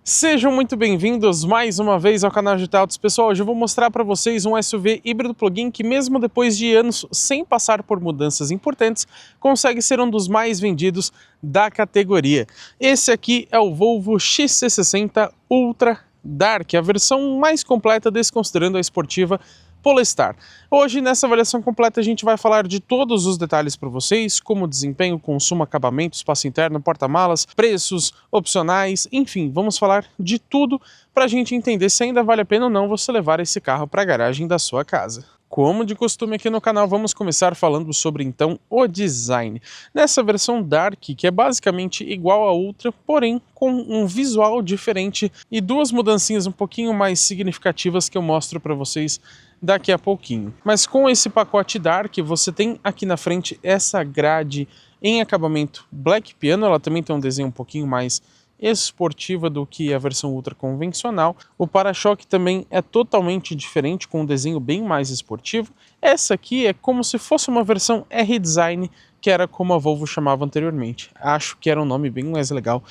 Sejam muito bem-vindos mais uma vez ao canal de Autos. Pessoal, hoje eu vou mostrar para vocês um SUV híbrido plug-in que mesmo depois de anos sem passar por mudanças importantes, consegue ser um dos mais vendidos da categoria. Esse aqui é o Volvo XC60 Ultra Dark, a versão mais completa desconsiderando a esportiva Polestar. Hoje, nessa avaliação completa, a gente vai falar de todos os detalhes para vocês, como desempenho, consumo, acabamento, espaço interno, porta-malas, preços, opcionais, enfim, vamos falar de tudo para a gente entender se ainda vale a pena ou não você levar esse carro para a garagem da sua casa. Como de costume aqui no canal, vamos começar falando sobre então o design. Nessa versão Dark, que é basicamente igual à Ultra, porém com um visual diferente e duas mudancinhas um pouquinho mais significativas que eu mostro para vocês daqui a pouquinho. Mas com esse pacote Dark, você tem aqui na frente essa grade em acabamento Black Piano, ela também tem um desenho um pouquinho mais esportiva do que a versão Ultra convencional. O para-choque também é totalmente diferente, com um desenho bem mais esportivo. Essa aqui é como se fosse uma versão R-Design, que era como a Volvo chamava anteriormente. Acho que era um nome bem mais legal,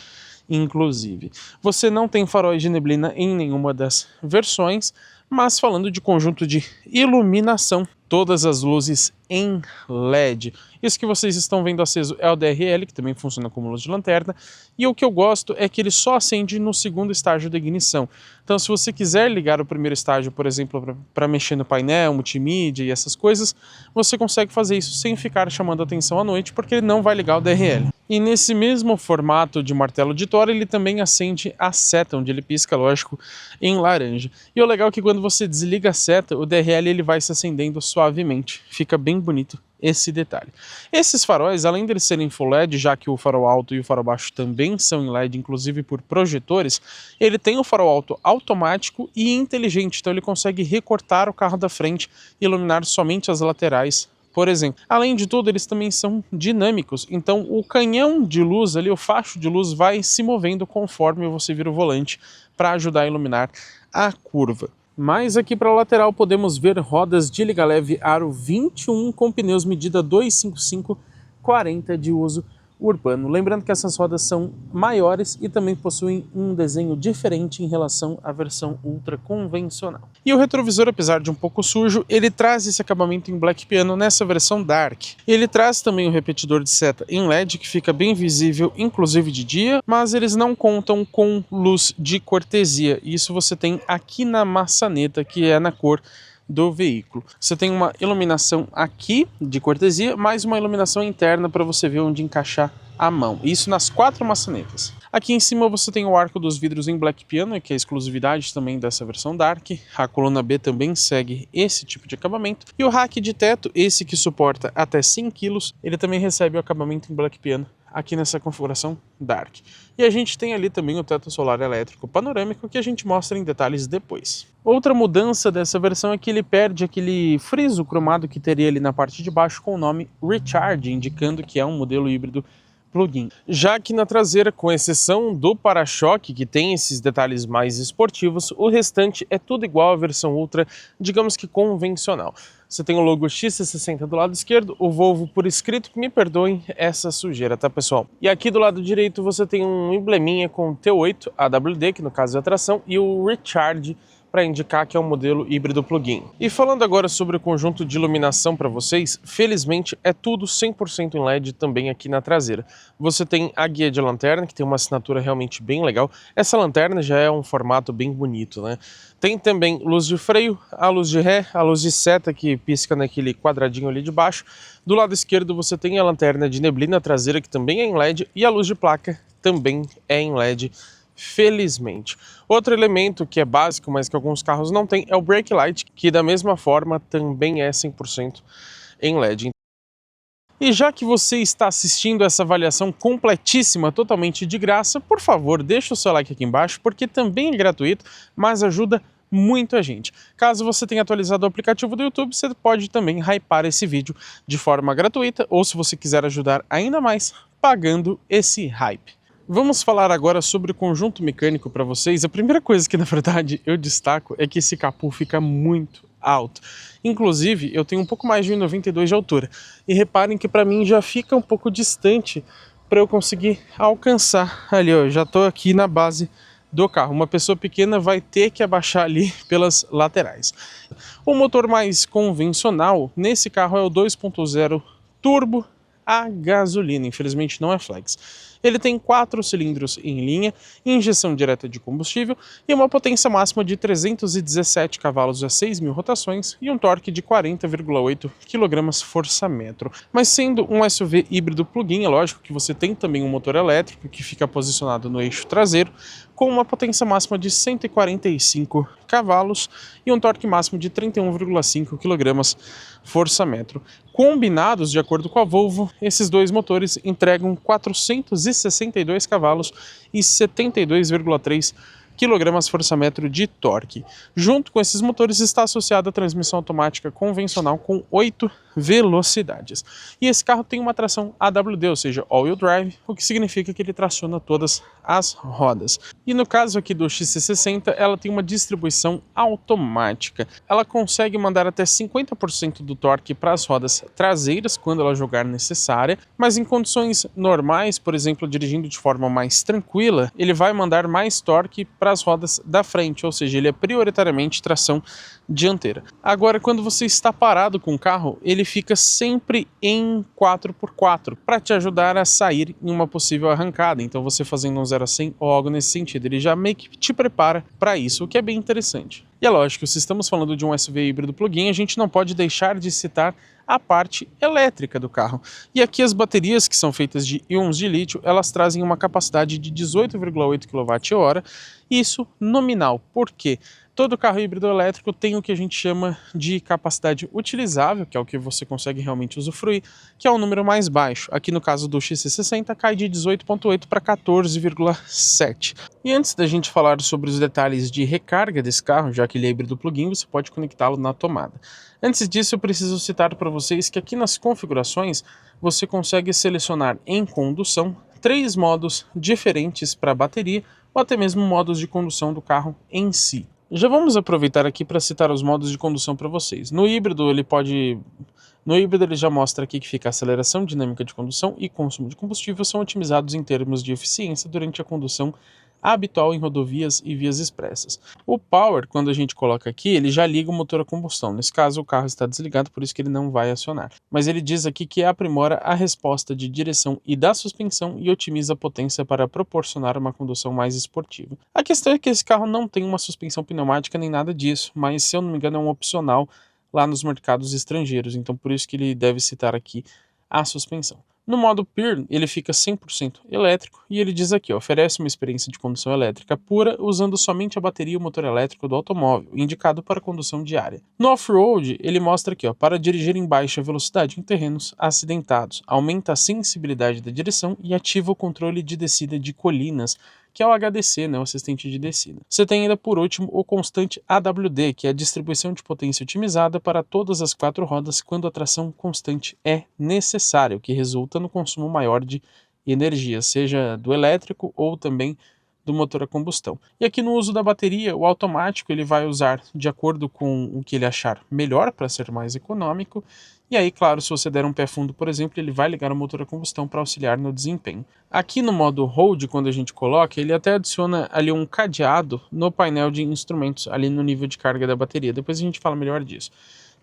inclusive. Você não tem faróis de neblina em nenhuma das versões, mas falando de conjunto de iluminação, todas as luzes em LED. Isso que vocês estão vendo aceso é o DRL, que também funciona como luz de lanterna, e o que eu gosto é que ele só acende no segundo estágio da ignição. Então, se você quiser ligar o primeiro estágio, por exemplo, para mexer no painel, multimídia e essas coisas, você consegue fazer isso sem ficar chamando atenção à noite, porque ele não vai ligar o DRL. E nesse mesmo formato de martelo de Thor, ele também acende a seta, onde ele pisca, lógico, em laranja. E o legal é que quando você desliga a seta, o DRL ele vai se acendendo suavemente. Fica bem bonito esse detalhe. Esses faróis, além de eles serem full LED, já que o farol alto e o farol baixo também são em LED, inclusive por projetores, ele tem o farol alto automático e inteligente, então ele consegue recortar o carro da frente e iluminar somente as laterais, por exemplo. Além de tudo, eles também são dinâmicos, então o canhão de luz ali, o facho de luz vai se movendo conforme você vira o volante para ajudar a iluminar a curva. Mas aqui para a lateral podemos ver rodas de liga leve aro 21 com pneus medida 255/40 de uso urbano. Lembrando que essas rodas são maiores e também possuem um desenho diferente em relação à versão Ultra convencional. E o retrovisor, apesar de um pouco sujo, ele traz esse acabamento em Black Piano nessa versão Dark. Ele traz também o repetidor de seta em LED, que fica bem visível, inclusive de dia, mas eles não contam com luz de cortesia. Isso você tem aqui na maçaneta, que é na cor do veículo. Você tem uma iluminação aqui de cortesia, mais uma iluminação interna para você ver onde encaixar a mão. Isso nas 4 maçanetas. Aqui em cima você tem o arco dos vidros em Black Piano, que é a exclusividade também dessa versão Dark. A coluna B também segue esse tipo de acabamento. E o rack de teto, esse que suporta até 100 kg, ele também recebe o acabamento em Black Piano aqui nessa configuração Dark. E a gente tem ali também o teto solar elétrico panorâmico, que a gente mostra em detalhes depois. Outra mudança dessa versão é que ele perde aquele friso cromado que teria ali na parte de baixo com o nome Recharge, indicando que é um modelo híbrido plug-in. Já que na traseira, com exceção do para-choque, que tem esses detalhes mais esportivos, o restante é tudo igual à versão Ultra, digamos que convencional. Você tem o logo XC60 do lado esquerdo, o Volvo por escrito, que me perdoem essa sujeira, tá pessoal? E aqui do lado direito você tem um embleminha com T8 AWD, que no caso é a tração, e o Recharge, para indicar que é um modelo híbrido plug-in. E falando agora sobre o conjunto de iluminação para vocês, felizmente é tudo 100% em LED também aqui na traseira. Você tem a guia de lanterna, que tem uma assinatura realmente bem legal. Essa lanterna já é um formato bem bonito, né? Tem também luz de freio, a luz de ré, a luz de seta que pisca naquele quadradinho ali de baixo. Do lado esquerdo você tem a lanterna de neblina traseira, que também é em LED, e a luz de placa também é em LED. Felizmente. Outro elemento que é básico, mas que alguns carros não têm, é o brake light, que da mesma forma também é 100% em LED. E já que você está assistindo essa avaliação completíssima, totalmente de graça, por favor, deixa o seu like aqui embaixo, porque também é gratuito, mas ajuda muito a gente. Caso você tenha atualizado o aplicativo do YouTube, você pode também hypar esse vídeo de forma gratuita, ou se você quiser ajudar ainda mais, pagando esse hype. Vamos falar agora sobre o conjunto mecânico para vocês. A primeira coisa que na verdade eu destaco é que esse capô fica muito alto. Inclusive eu tenho um pouco mais de 1,92 de altura. E reparem que para mim já fica um pouco distante para eu conseguir alcançar. Ali ó, já estou aqui na base do carro. Uma pessoa pequena vai ter que abaixar ali pelas laterais. O motor mais convencional nesse carro é o 2.0 turbo a gasolina, infelizmente não é flex. Ele tem 4 cilindros em linha, injeção direta de combustível e uma potência máxima de 317 cavalos a 6.000 rotações e um torque de 40,8 kgfm. Mas sendo um SUV híbrido plug-in, é lógico que você tem também um motor elétrico que fica posicionado no eixo traseiro, com uma potência máxima de 145 cavalos e um torque máximo de 31,5 kgfm. Combinados, de acordo com a Volvo, esses dois motores entregam 462 cavalos e 72,3 kgfm de torque. Junto com esses motores está associada a transmissão automática convencional com 8 velocidades. E esse carro tem uma tração AWD, ou seja, all-wheel drive, o que significa que ele traciona todas as rodas. E no caso aqui do XC60, ela tem uma distribuição automática. Ela consegue mandar até 50% do torque para as rodas traseiras quando ela julgar necessária, mas em condições normais, por exemplo, dirigindo de forma mais tranquila, ele vai mandar mais torque para as rodas da frente, ou seja, ele é prioritariamente tração dianteira. Agora, quando você está parado com o carro, ele fica sempre em 4x4 para te ajudar a sair em uma possível arrancada. Então, você fazendo um 0 a 100 ou algo nesse sentido, ele já meio que te prepara para isso, o que é bem interessante. E é lógico, se estamos falando de um SUV híbrido plug-in, a gente não pode deixar de citar a parte elétrica do carro. E aqui as baterias, que são feitas de íons de lítio, elas trazem uma capacidade de 18,8 kWh, isso nominal. Por quê? Todo carro híbrido elétrico tem o que a gente chama de capacidade utilizável, que é o que você consegue realmente usufruir, que é o número mais baixo. Aqui no caso do XC60 cai de 18,8 para 14,7. E antes da gente falar sobre os detalhes de recarga desse carro, já que ele é híbrido plug-in, você pode conectá-lo na tomada. Antes disso, eu preciso citar para vocês que aqui nas configurações você consegue selecionar em condução 3 modos diferentes para a bateria ou até mesmo modos de condução do carro em si. Já vamos aproveitar aqui para citar os modos de condução para vocês. No híbrido ele já mostra aqui que fica a aceleração, dinâmica de condução e consumo de combustível são otimizados em termos de eficiência durante a condução habitual em rodovias e vias expressas. O Power, quando a gente coloca aqui, ele já liga o motor a combustão. Nesse caso, o carro está desligado, por isso que ele não vai acionar. Mas ele diz aqui que aprimora a resposta de direção e da suspensão e otimiza a potência para proporcionar uma condução mais esportiva. A questão é que esse carro não tem uma suspensão pneumática nem nada disso, mas se eu não me engano é um opcional lá nos mercados estrangeiros, então por isso que ele deve citar aqui a suspensão. No modo PIR, ele fica 100% elétrico e ele diz aqui, oferece uma experiência de condução elétrica pura usando somente a bateria e o motor elétrico do automóvel, indicado para condução diária. No off-road, ele mostra aqui, para dirigir em baixa velocidade em terrenos acidentados, aumenta a sensibilidade da direção e ativa o controle de descida de colinas, que é o HDC, né, o assistente de descida. Você tem ainda, por último, o constante AWD, que é a distribuição de potência otimizada para todas as 4 rodas quando a tração constante é necessária, o que resulta no consumo maior de energia, seja do elétrico ou também do motor a combustão. E aqui no uso da bateria, o automático ele vai usar de acordo com o que ele achar melhor para ser mais econômico. E aí, claro, se você der um pé fundo, por exemplo, ele vai ligar o motor a combustão para auxiliar no desempenho. Aqui no modo Hold, quando a gente coloca, ele até adiciona ali um cadeado no painel de instrumentos, ali no nível de carga da bateria. Depois a gente fala melhor disso.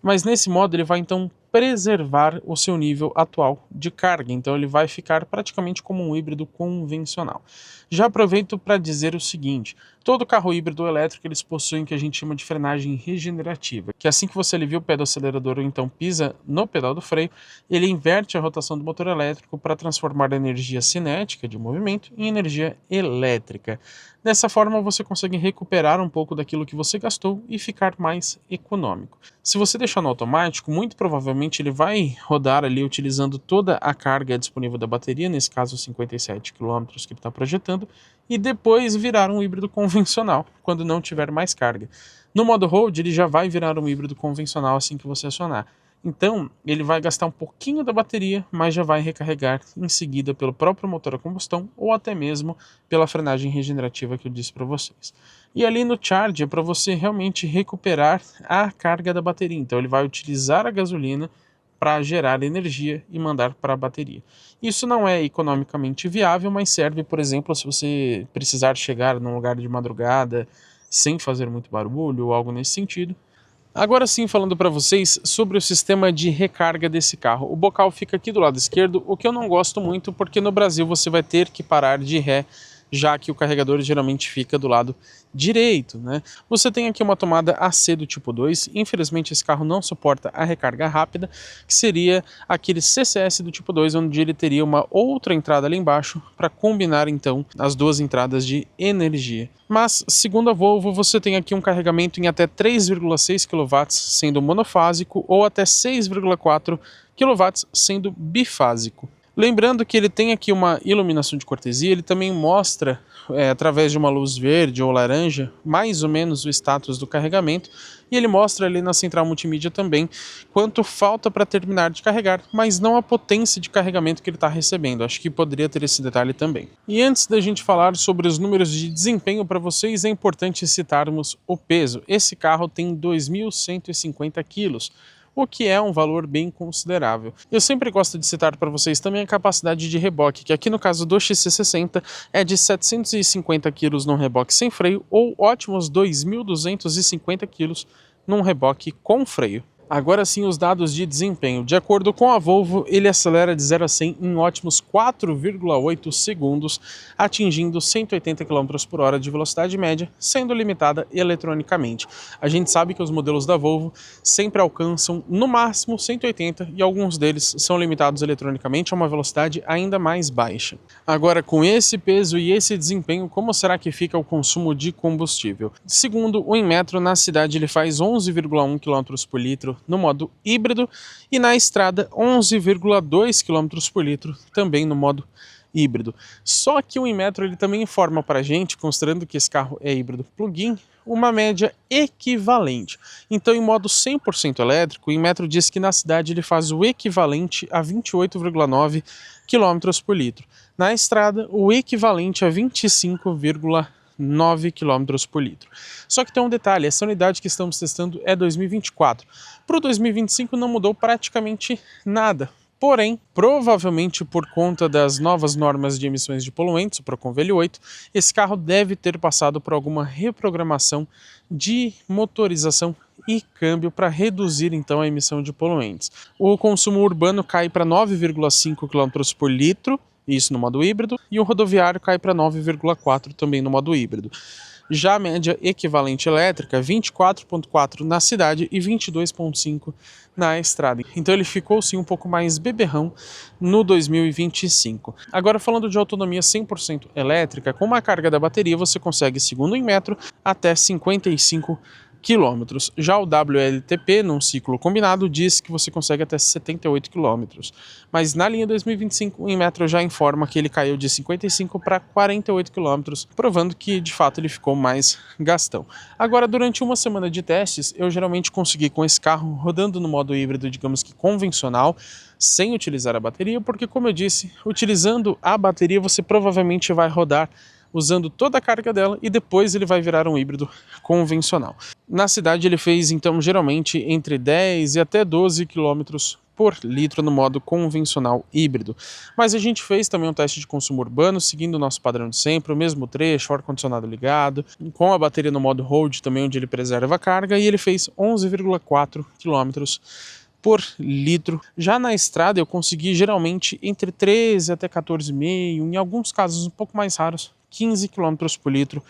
Mas nesse modo ele vai então preservar o seu nível atual de carga, então ele vai ficar praticamente como um híbrido convencional. Já aproveito para dizer o seguinte, todo carro híbrido elétrico eles possuem o que a gente chama de frenagem regenerativa, que assim que você alivia o pé do acelerador ou então pisa no pedal do freio, ele inverte a rotação do motor elétrico para transformar a energia cinética de movimento em energia elétrica. Dessa forma você consegue recuperar um pouco daquilo que você gastou e ficar mais econômico. Se você deixar no automático, muito provavelmente ele vai rodar ali utilizando toda a carga disponível da bateria, nesse caso 57 km que ele está projetando, e depois virar um híbrido convencional, quando não tiver mais carga. No modo Hold, ele já vai virar um híbrido convencional assim que você acionar. Então, ele vai gastar um pouquinho da bateria, mas já vai recarregar em seguida pelo próprio motor a combustão ou até mesmo pela frenagem regenerativa que eu disse para vocês. E ali no Charge é para você realmente recuperar a carga da bateria. Então, ele vai utilizar a gasolina para gerar energia e mandar para a bateria. Isso não é economicamente viável, mas serve, por exemplo, se você precisar chegar num lugar de madrugada sem fazer muito barulho ou algo nesse sentido. Agora sim, falando para vocês sobre o sistema de recarga desse carro. O bocal fica aqui do lado esquerdo, o que eu não gosto muito porque no Brasil você vai ter que parar de ré, já que o carregador geralmente fica do lado direito, né? Você tem aqui uma tomada AC do tipo 2, infelizmente esse carro não suporta a recarga rápida, que seria aquele CCS do tipo 2, onde ele teria uma outra entrada ali embaixo para combinar então as duas entradas de energia. Mas, segundo a Volvo, você tem aqui um carregamento em até 3,6 kW sendo monofásico ou até 6,4 kW sendo bifásico. Lembrando que ele tem aqui uma iluminação de cortesia, ele também mostra, através de uma luz verde ou laranja, mais ou menos o status do carregamento, e ele mostra ali na central multimídia também quanto falta para terminar de carregar, mas não a potência de carregamento que ele está recebendo. Acho que poderia ter esse detalhe também. E antes da gente falar sobre os números de desempenho para vocês, é importante citarmos o peso. Esse carro tem 2.150 quilos. O que é um valor bem considerável. Eu sempre gosto de citar para vocês também a capacidade de reboque, que aqui no caso do XC60 é de 750 kg num reboque sem freio ou ótimos 2.250 kg num reboque com freio. Agora sim os dados de desempenho. De acordo com a Volvo, ele acelera de 0 a 100 em ótimos 4,8 segundos, atingindo 180 km por hora de velocidade média, sendo limitada eletronicamente. A gente sabe que os modelos da Volvo sempre alcançam no máximo 180 e alguns deles são limitados eletronicamente a uma velocidade ainda mais baixa. Agora, com esse peso e esse desempenho, como será que fica o consumo de combustível? Segundo o Inmetro, na cidade ele faz 11,1 km por litro no modo híbrido e na estrada 11,2 km por litro também no modo híbrido. Só que o Inmetro ele também informa para a gente, considerando que esse carro é híbrido plug-in, uma média equivalente. Então, em modo 100% elétrico, o Inmetro diz que na cidade ele faz o equivalente a 28,9 km por litro. Na estrada, o equivalente a 25,9 km por litro. Só que tem um detalhe, essa unidade que estamos testando é 2024. Para o 2025 não mudou praticamente nada. Porém, provavelmente por conta das novas normas de emissões de poluentes, o Procon VL8, esse carro deve ter passado por alguma reprogramação de motorização e câmbio para reduzir então a emissão de poluentes. O consumo urbano cai para 9,5 km por litro, isso no modo híbrido, e o rodoviário cai para 9,4 também no modo híbrido. Já a média equivalente elétrica, 24,4 na cidade e 22,5 na estrada. Então ele ficou sim um pouco mais beberrão no 2025. Agora falando de autonomia 100% elétrica, com uma carga da bateria você consegue, segundo o Inmetro, até 55 km. Já o WLTP, num ciclo combinado, diz que você consegue até 78 km. Mas na linha 2025, o Inmetro já informa que ele caiu de 55 para 48 km, provando que de fato ele ficou mais gastão. Agora, durante uma semana de testes, eu geralmente consegui com esse carro rodando no modo híbrido, digamos que convencional, sem utilizar a bateria, porque como eu disse, utilizando a bateria você provavelmente vai rodar usando toda a carga dela e depois ele vai virar um híbrido convencional. Na cidade ele fez então geralmente entre 10 e até 12 km por litro no modo convencional híbrido. Mas a gente fez também um teste de consumo urbano, seguindo o nosso padrão de sempre, o mesmo trecho, ar-condicionado ligado, com a bateria no modo hold também, onde ele preserva a carga, e ele fez 11,4 km por litro. Já na estrada eu consegui geralmente entre 13 até 14,5, em alguns casos um pouco mais raros, 15 km por litro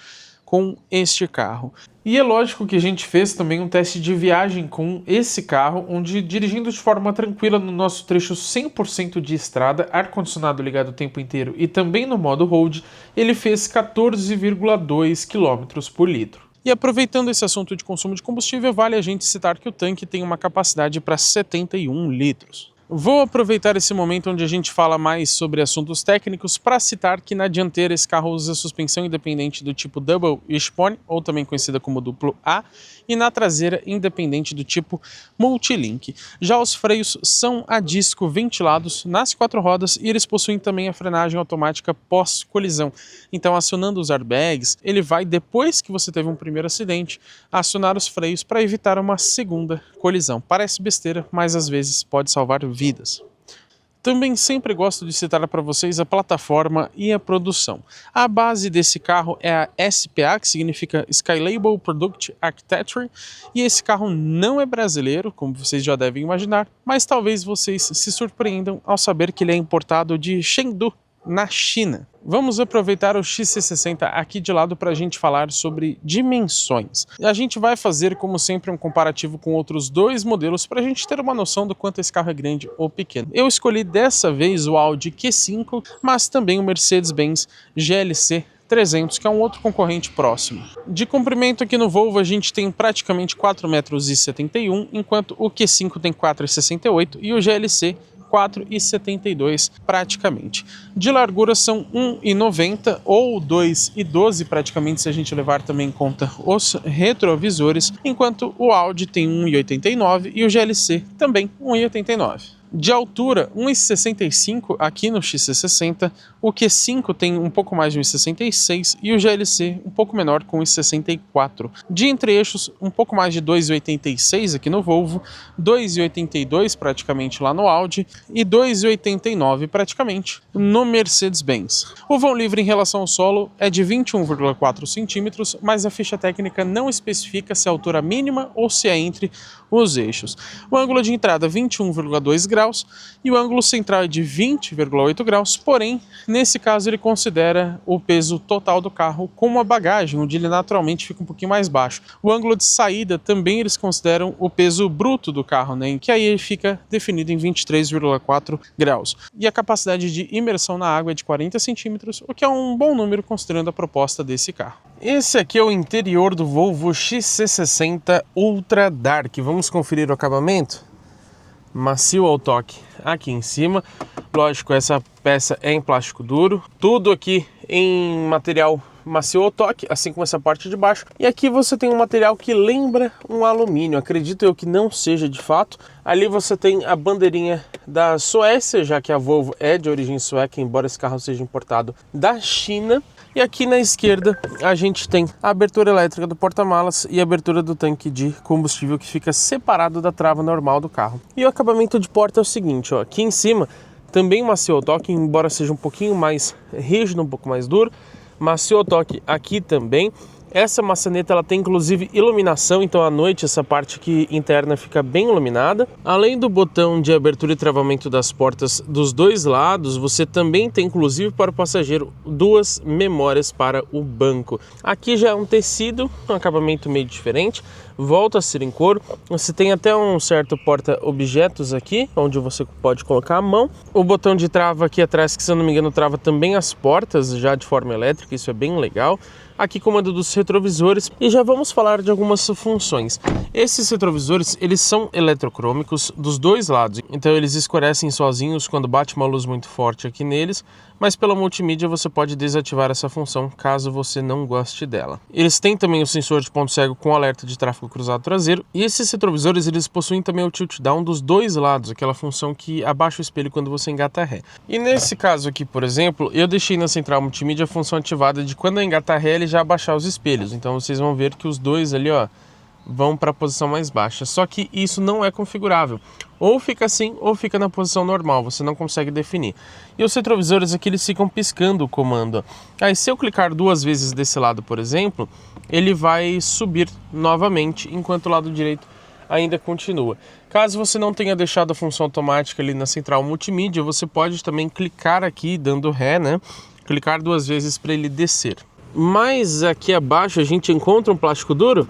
com este carro. E é lógico que a gente fez também um teste de viagem com esse carro, onde dirigindo de forma tranquila no nosso trecho 100% de estrada, ar-condicionado ligado o tempo inteiro e também no modo hold, ele fez 14,2 km por litro. E aproveitando esse assunto de consumo de combustível, vale a gente citar que o tanque tem uma capacidade para 71 litros. Vou aproveitar esse momento onde a gente fala mais sobre assuntos técnicos para citar que na dianteira esse carro usa suspensão independente do tipo Double Wishbone, ou também conhecida como duplo A, e na traseira independente do tipo Multilink. Já os freios são a disco ventilados nas 4 rodas e eles possuem também a frenagem automática pós-colisão. Então, acionando os airbags, ele vai, depois que você teve um primeiro acidente, acionar os freios para evitar uma segunda colisão. Parece besteira, mas às vezes pode salvar vidas. Também sempre gosto de citar para vocês a plataforma e a produção. A base desse carro é a SPA, que significa Skylabel Product Architecture, e esse carro não é brasileiro, como vocês já devem imaginar, mas talvez vocês se surpreendam ao saber que ele é importado de Chengdu, na China. Vamos aproveitar o XC60 aqui de lado para a gente falar sobre dimensões. A gente vai fazer, como sempre, um comparativo com outros 2 modelos para a gente ter uma noção do quanto esse carro é grande ou pequeno. Eu escolhi dessa vez o Audi Q5, mas também o Mercedes-Benz GLC 300, que é um outro concorrente próximo. De comprimento aqui no Volvo a gente tem praticamente 4,71 m, enquanto o Q5 tem 4,68 m e o GLC 4,72 praticamente. De largura são 1,90 ou 2,12 praticamente, se a gente levar também em conta os retrovisores, enquanto o Audi tem 1,89 e o GLC também 1,89. De altura, 1,65 aqui no XC60, o Q5 tem um pouco mais de 1,66 e o GLC um pouco menor com 1,64. De entre-eixos, um pouco mais de 2,86 aqui no Volvo, 2,82 praticamente lá no Audi e 2,89 praticamente no Mercedes-Benz. O vão livre em relação ao solo é de 21,4 centímetros, mas a ficha técnica não especifica se é a altura mínima ou se é entre os eixos. O ângulo de entrada 21,2 graus e o ângulo central é de 20,8 graus, porém, nesse caso ele considera o peso total do carro como a bagagem, onde ele naturalmente fica um pouquinho mais baixo. O ângulo de saída também eles consideram o peso bruto do carro, né, que aí ele fica definido em 23,4 graus. E a capacidade de imersão na água é de 40 centímetros, o que é um bom número considerando a proposta desse carro. Esse aqui é o interior do Volvo XC60 Ultra Dark. Vamos conferir o acabamento? Macio ao toque aqui em cima. Lógico, essa peça é em plástico duro. Tudo aqui em material macio ao toque, assim como essa parte de baixo. E aqui você tem um material que lembra um alumínio. Acredito eu que não seja de fato. Ali você tem a bandeirinha da Suécia, já que a Volvo é de origem sueca, embora esse carro seja importado da China. E aqui na esquerda a gente tem a abertura elétrica do porta-malas e a abertura do tanque de combustível, que fica separado da trava normal do carro. E o acabamento de porta é o seguinte, ó, aqui em cima também macio ao toque, embora seja um pouquinho mais rígido, um pouco mais duro, macio ao toque aqui também. Essa maçaneta ela tem inclusive iluminação, então à noite essa parte aqui interna fica bem iluminada. Além do botão de abertura e travamento das portas dos 2 lados, você também tem inclusive para o passageiro 2 memórias para o banco. Aqui já é um tecido, um acabamento meio diferente, volta a ser em couro. Você tem até um certo porta-objetos aqui, onde você pode colocar a mão. O botão de trava aqui atrás, que se eu não me engano trava também as portas já de forma elétrica, isso é bem legal. Aqui comando dos retrovisores e já vamos falar de algumas funções. Esses retrovisores, eles são eletrocrômicos dos 2 lados, então eles escurecem sozinhos quando bate uma luz muito forte aqui neles, mas pela multimídia você pode desativar essa função caso você não goste dela. Eles têm também o sensor de ponto cego com alerta de tráfego cruzado traseiro, e esses retrovisores eles possuem também o tilt down dos 2 lados, aquela função que abaixa o espelho quando você engata ré. E nesse caso aqui, por exemplo, eu deixei na central multimídia a função ativada de quando eu engatar ré ele já abaixar os espelhos, então vocês vão ver que os 2 ali, ó, vão para a posição mais baixa, só que isso não é configurável, ou fica assim ou fica na posição normal, você não consegue definir. E os retrovisores aqui eles ficam piscando o comando. Aí se eu clicar 2 vezes desse lado, por exemplo, ele vai subir novamente, enquanto o lado direito ainda continua. Caso você não tenha deixado a função automática ali na central multimídia, você pode também clicar aqui dando ré, né? Clicar 2 vezes para ele descer. Mas aqui abaixo a gente encontra um plástico duro?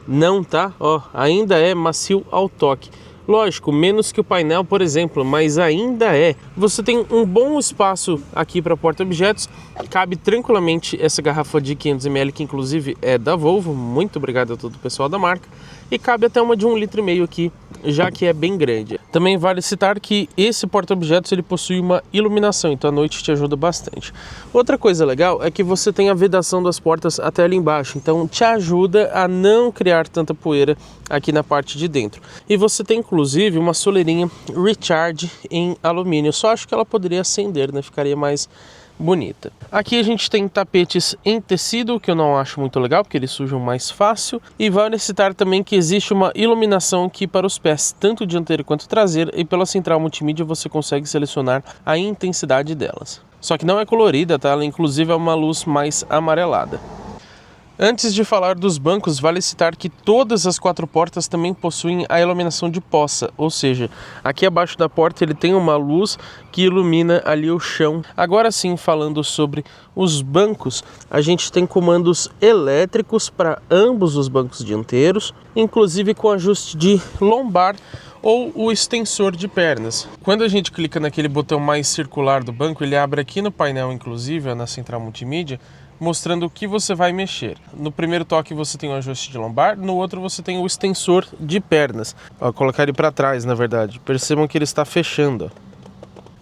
Não, tá? Ó, ainda é macio ao toque. Lógico, menos que o painel, por exemplo, mas ainda é. Você tem um bom espaço aqui para porta-objetos. Cabe tranquilamente essa garrafa de 500 ml, que inclusive é da Volvo. Muito obrigado a todo o pessoal da marca. E cabe até uma de 1,5 litro aqui, já que é bem grande. Também vale citar que esse porta-objetos ele possui uma iluminação, então à noite te ajuda bastante. Outra coisa legal é que você tem a vedação das portas até ali embaixo, então te ajuda a não criar tanta poeira aqui na parte de dentro. E você tem inclusive uma soleirinha Recharge em alumínio, só acho que ela poderia acender, né? Ficaria mais bonita. Aqui a gente tem tapetes em tecido, que eu não acho muito legal, porque eles sujam mais fácil. E vale citar também que existe uma iluminação aqui para os pés, tanto dianteiro quanto traseiro, e pela central multimídia você consegue selecionar a intensidade delas. Só que não é colorida, tá? Ela inclusive é uma luz mais amarelada. Antes de falar dos bancos, vale citar que todas as 4 portas também possuem a iluminação de poça, ou seja, aqui abaixo da porta ele tem uma luz que ilumina ali o chão. Agora sim, falando sobre os bancos, a gente tem comandos elétricos para ambos os bancos dianteiros, inclusive com ajuste de lombar ou o extensor de pernas. Quando a gente clica naquele botão mais circular do banco, ele abre aqui no painel, inclusive na central multimídia, mostrando o que você vai mexer. No primeiro toque você tem o ajuste de lombar, no outro você tem o extensor de pernas. Vou colocar ele para trás, na verdade. Percebam que ele está fechando.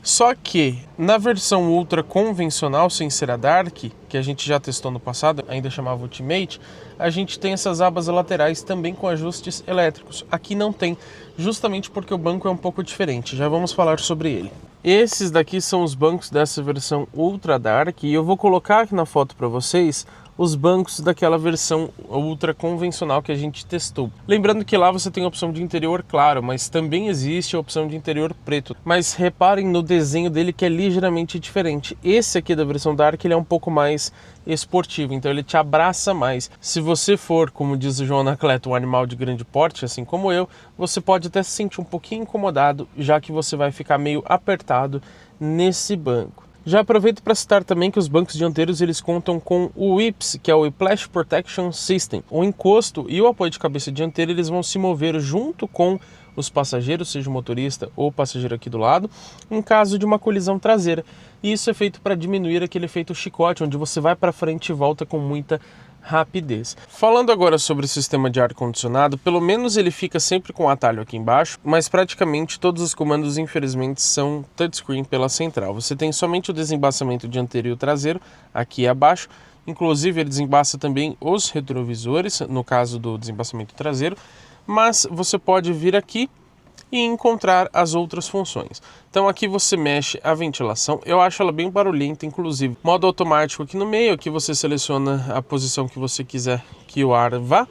Só que na versão ultra convencional, sem ser a Dark, que a gente já testou no passado, ainda chamava Ultimate, a gente tem essas abas laterais também com ajustes elétricos. Aqui não tem, justamente porque o banco é um pouco diferente. Já vamos falar sobre ele. Esses daqui são os bancos dessa versão Ultra Dark e eu vou colocar aqui na foto para vocês os bancos daquela versão ultra convencional que a gente testou. Lembrando que lá você tem a opção de interior claro, mas também existe a opção de interior preto. Mas reparem no desenho dele que é ligeiramente diferente. Esse aqui da versão Dark ele é um pouco mais esportivo, então ele te abraça mais. Se você for, como diz o João Anacleto, um animal de grande porte, assim como eu, você pode até se sentir um pouquinho incomodado, já que você vai ficar meio apertado nesse banco. Já aproveito para citar também que os bancos dianteiros eles contam com o WIPS, que é o Whiplash Protection System. O encosto e o apoio de cabeça dianteiro eles vão se mover junto com os passageiros, seja o motorista ou o passageiro aqui do lado, em caso de uma colisão traseira. E isso é feito para diminuir aquele efeito chicote, onde você vai para frente e volta com muita rapidez. Falando agora sobre o sistema de ar-condicionado, pelo menos ele fica sempre com o atalho aqui embaixo, mas praticamente todos os comandos infelizmente são touchscreen pela central. Você tem somente o desembaçamento dianteiro e o traseiro aqui abaixo, inclusive ele desembaça também os retrovisores, no caso do desembaçamento traseiro, mas você pode vir aqui e encontrar as outras funções. Então aqui você mexe a ventilação, eu acho ela bem barulhenta, inclusive modo automático aqui no meio, aqui você seleciona a posição que você quiser que o ar vá.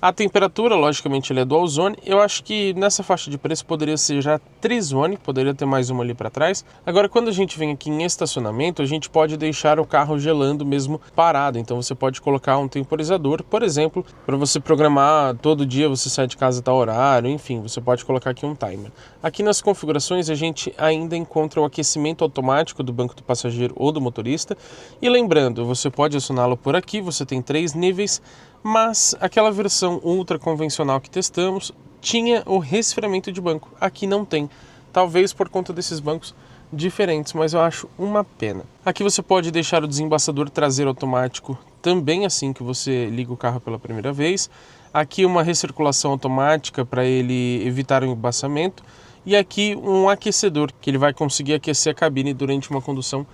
A temperatura, logicamente, ele é dual zone. Eu acho que nessa faixa de preço poderia ser já trizone, poderia ter mais uma ali para trás. Agora, quando a gente vem aqui em estacionamento, a gente pode deixar o carro gelando mesmo parado. Então você pode colocar um temporizador, por exemplo, para você programar todo dia você sai de casa a tal horário, enfim, você pode colocar aqui um timer. Aqui nas configurações a gente ainda encontra o aquecimento automático do banco do passageiro ou do motorista. E lembrando, você pode acioná-lo por aqui, você tem 3 níveis, mas aquela versão ultra convencional que testamos tinha o resfriamento de banco. Aqui não tem, talvez por conta desses bancos diferentes, mas eu acho uma pena. Aqui você pode deixar o desembaçador traseiro automático também assim que você liga o carro pela primeira vez. Aqui uma recirculação automática para ele evitar o embaçamento. E aqui um aquecedor, que ele vai conseguir aquecer a cabine durante uma condução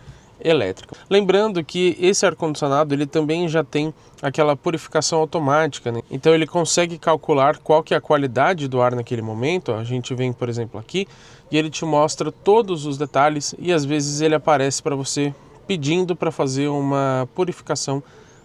elétrica. Lembrando que esse ar-condicionado ele também já tem aquela purificação automática, né? Então ele consegue calcular qual que é a qualidade do ar naquele momento. A gente vem, por exemplo, aqui e ele te mostra todos os detalhes e às vezes ele aparece para você pedindo para fazer uma purificação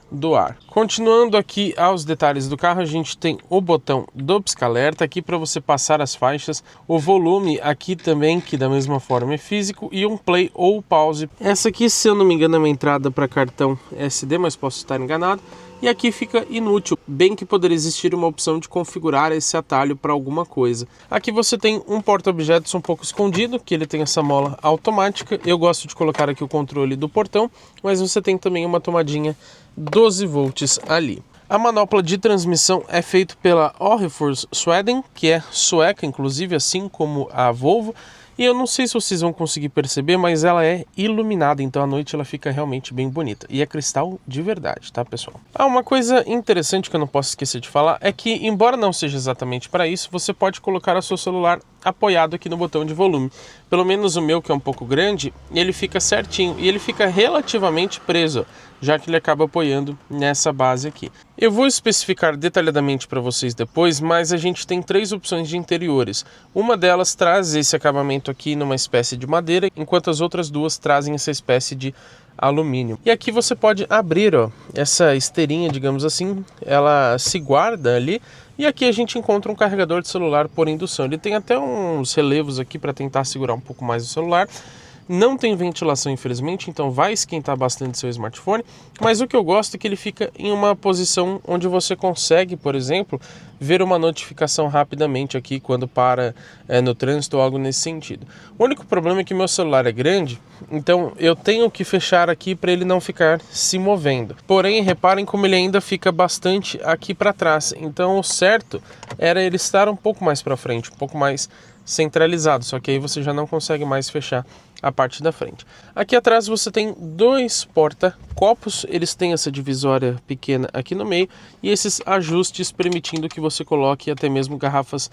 do ar. Continuando aqui aos detalhes do carro, a gente tem o botão do pisca-alerta aqui para você passar as faixas, o volume aqui também, que da mesma forma é físico, e um play ou pause. Essa aqui, se eu não me engano, é uma entrada para cartão SD, mas posso estar enganado. E aqui fica inútil, bem que poderia existir uma opção de configurar esse atalho para alguma coisa. Aqui você tem um porta-objetos um pouco escondido, que ele tem essa mola automática. Eu gosto de colocar aqui o controle do portão, mas você tem também uma tomadinha 12 volts ali. A manopla de transmissão é feita pela Orrefors Sweden, que é sueca, inclusive, assim como a Volvo. E eu não sei se vocês vão conseguir perceber, mas ela é iluminada, então à noite ela fica realmente bem bonita. E é cristal de verdade, tá, pessoal? Uma coisa interessante que eu não posso esquecer de falar é que, embora não seja exatamente para isso, você pode colocar o seu celular apoiado aqui no botão de volume. Pelo menos o meu, que é um pouco grande, ele fica certinho e ele fica relativamente preso, já que ele acaba apoiando nessa base aqui. Eu vou especificar detalhadamente para vocês depois, mas a gente tem 3 opções de interiores. Uma delas traz esse acabamento aqui numa espécie de madeira, enquanto as outras 2 trazem essa espécie de alumínio. E aqui você pode abrir, ó, essa esteirinha, digamos assim, ela se guarda ali. E aqui a gente encontra um carregador de celular por indução. Ele tem até uns relevos aqui para tentar segurar um pouco mais o celular. Não tem ventilação, infelizmente, então vai esquentar bastante seu smartphone. Mas o que eu gosto é que ele fica em uma posição onde você consegue, por exemplo, ver uma notificação rapidamente aqui quando para no trânsito ou algo nesse sentido. O único problema é que meu celular é grande, então eu tenho que fechar aqui para ele não ficar se movendo. Porém, reparem como ele ainda fica bastante aqui para trás. Então o certo era ele estar um pouco mais para frente, um pouco mais centralizado, só que aí você já não consegue mais fechar a parte da frente. Aqui atrás você tem 2 porta-copos, eles têm essa divisória pequena aqui no meio e esses ajustes permitindo que você coloque até mesmo garrafas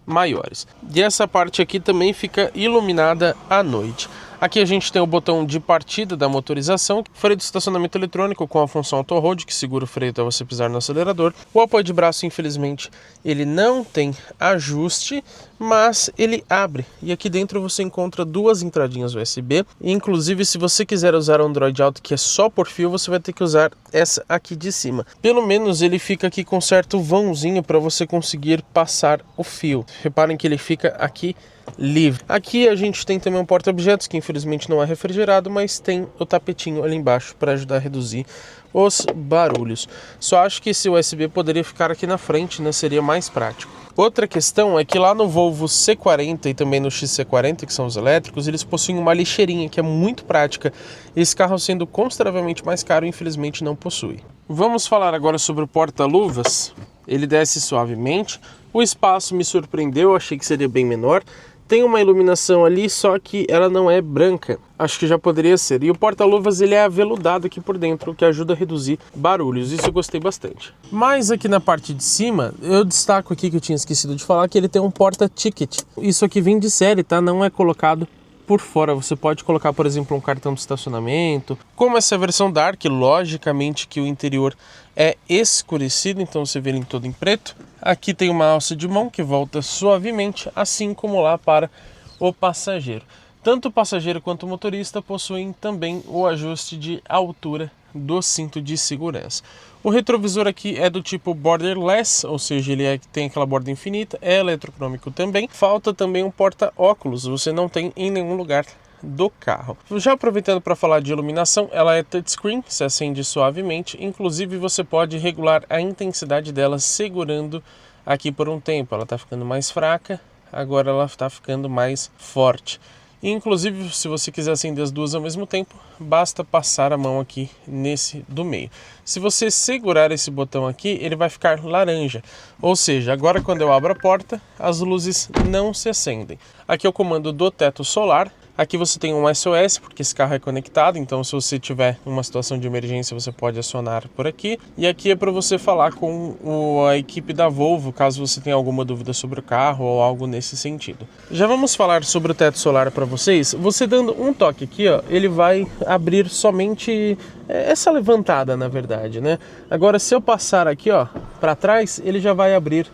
maiores. E essa parte aqui também fica iluminada à noite. Aqui a gente tem o botão de partida da motorização, freio de estacionamento eletrônico com a função auto-hold, que segura o freio até você pisar no acelerador. O apoio de braço, infelizmente, ele não tem ajuste, mas ele abre. E aqui dentro você encontra 2 entradinhas USB. E, inclusive, se você quiser usar o Android Auto, que é só por fio, você vai ter que usar essa aqui de cima. Pelo menos ele fica aqui com certo vãozinho para você conseguir passar o fio. Reparem que ele fica aqui livre. Aqui a gente tem também um porta-objetos que infelizmente não é refrigerado, mas tem o tapetinho ali embaixo para ajudar a reduzir os barulhos. Só acho que esse USB poderia ficar aqui na frente, né? Seria mais prático. Outra questão é que lá no Volvo C40 e também no XC40, que são os elétricos, eles possuem uma lixeirinha que é muito prática. Esse carro, sendo consideravelmente mais caro, infelizmente não possui. Vamos falar agora sobre o porta-luvas. Ele desce suavemente. O espaço me surpreendeu, eu achei que seria bem menor. Tem uma iluminação ali, só que ela não é branca. Acho que já poderia ser. E o porta-luvas ele é aveludado aqui por dentro, o que ajuda a reduzir barulhos. Isso eu gostei bastante. Mas aqui na parte de cima, eu destaco aqui que eu tinha esquecido de falar que ele tem um porta-ticket. Isso aqui vem de série, tá? Não é colocado por fora. Você pode colocar, por exemplo, um cartão de estacionamento. Como essa é a versão Dark, logicamente que o interior é escurecido, então você vê ele todo em preto. Aqui tem uma alça de mão que volta suavemente, assim como lá para o passageiro. Tanto o passageiro quanto o motorista possuem também o ajuste de altura do cinto de segurança. O retrovisor aqui é do tipo borderless, ou seja, ele tem aquela borda infinita, é eletrocrômico também. Falta também um porta-óculos, você não tem em nenhum lugar do carro. Já aproveitando para falar de iluminação, ela é touchscreen, se acende suavemente, inclusive você pode regular a intensidade dela segurando aqui por um tempo. Ela está ficando mais fraca, agora ela está ficando mais forte. Inclusive, se você quiser acender as 2 ao mesmo tempo, basta passar a mão aqui nesse do meio. Se você segurar esse botão aqui, ele vai ficar laranja. Ou seja, agora quando eu abro a porta, as luzes não se acendem. Aqui é o comando do teto solar. Aqui você tem um SOS, porque esse carro é conectado, então se você tiver uma situação de emergência, você pode acionar por aqui. E aqui é para você falar com a equipe da Volvo, caso você tenha alguma dúvida sobre o carro ou algo nesse sentido. Já vamos falar sobre o teto solar para vocês. Você dando um toque aqui, ó, ele vai abrir somente essa levantada, na verdade, né? Agora, se eu passar aqui, ó, para trás, ele já vai abrir